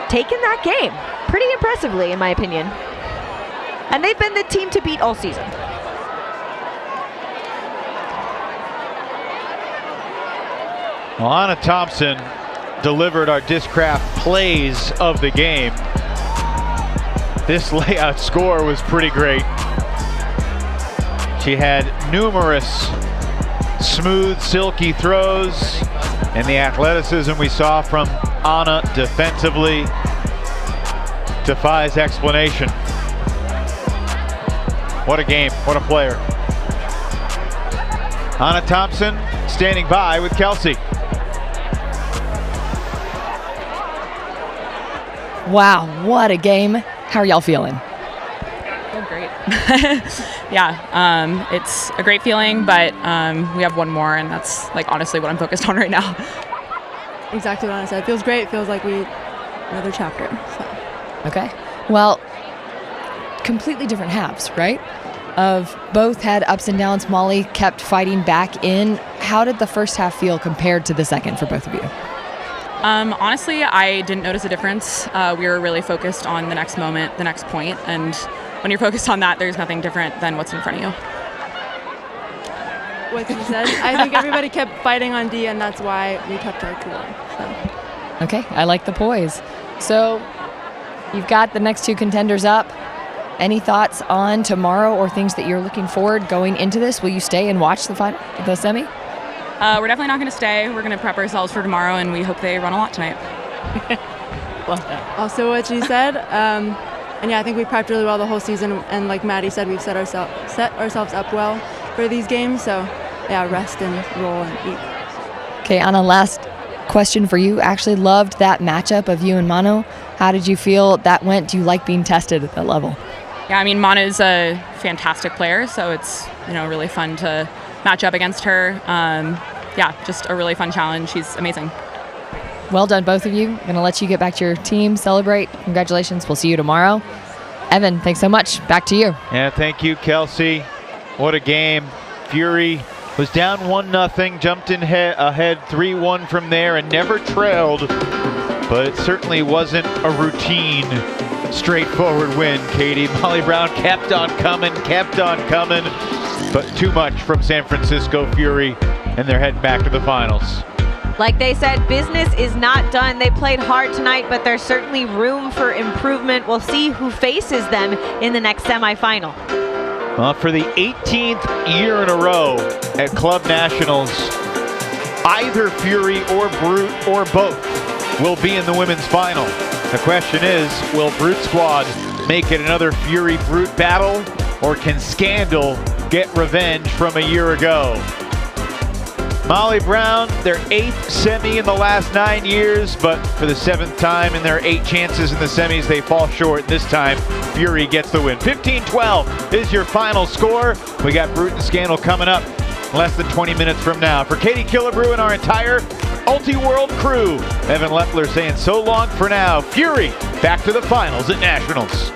taken that game pretty impressively, in my opinion. And they've been the team to beat all season. Well, Anna Thompson delivered our Discraft plays of the game. This layout score was pretty great. She had numerous smooth, silky throws, and the athleticism we saw from Anna defensively defies explanation. What a game, what a player. Anna Thompson standing by with Kelsey. Wow, what a game. How are y'all feeling? Oh, great. Yeah, it's a great feeling, but we have one more, and that's like honestly what I'm focused on right now. Exactly what I said. It feels great. It feels like another chapter. So. Okay. Well, completely different halves, right? Of both had ups and downs. Molly kept fighting back in. How did the first half feel compared to the second for both of you? Honestly, I didn't notice a difference. We were really focused on the next moment, the next point, and when you're focused on that, there's nothing different than what's in front of you. What you said, I think everybody kept fighting on D, and that's why we kept our cool. So. Okay, I like the poise. So you've got the next two contenders up. Any thoughts on tomorrow or things that you're looking forward going into this? Will you stay and watch the semi? We're definitely not going to stay. We're going to prep ourselves for tomorrow, and we hope they run a lot tonight. Also what she said, and yeah, I think we prepped really well the whole season, and like Maddie said, we've set ourselves up well for these games, so yeah, rest and roll and eat. Okay, Anna, last question for you. Actually loved that matchup of you and Manu. How did you feel that went? Do you like being tested at that level? Yeah, I mean, Manu's a fantastic player, so it's really fun to match up against her. Yeah, just a really fun challenge. She's amazing. Well done, both of you. I'm going to let you get back to your team, celebrate. Congratulations. We'll see you tomorrow. Evan, thanks so much. Back to you. Yeah, thank you, Kelsey. What a game. Fury was down 1-0, jumped in ahead 3-1 from there and never trailed, but it certainly wasn't a routine, straightforward win, Katie. Molly Brown kept on coming, but too much from San Francisco Fury, and they're heading back to the finals. Like they said, business is not done. They played hard tonight, but there's certainly room for improvement. We'll see who faces them in the next semifinal. Well, for the 18th year in a row at Club Nationals, either Fury or Brute or both will be in the women's final. The question is, will Brute Squad make it another Fury-Brute battle, or can Scandal get revenge from a year ago? Molly Brown, their 8th semi in the last 9 years, but for the 7th time in their 8 chances in the semis, they fall short. This time, Fury gets the win. 15-12 is your final score. We got Brute and Scandal coming up less than 20 minutes from now. For Katie Killebrew and our entire Ultiworld crew, Evan Lepler saying so long for now. Fury back to the finals at Nationals.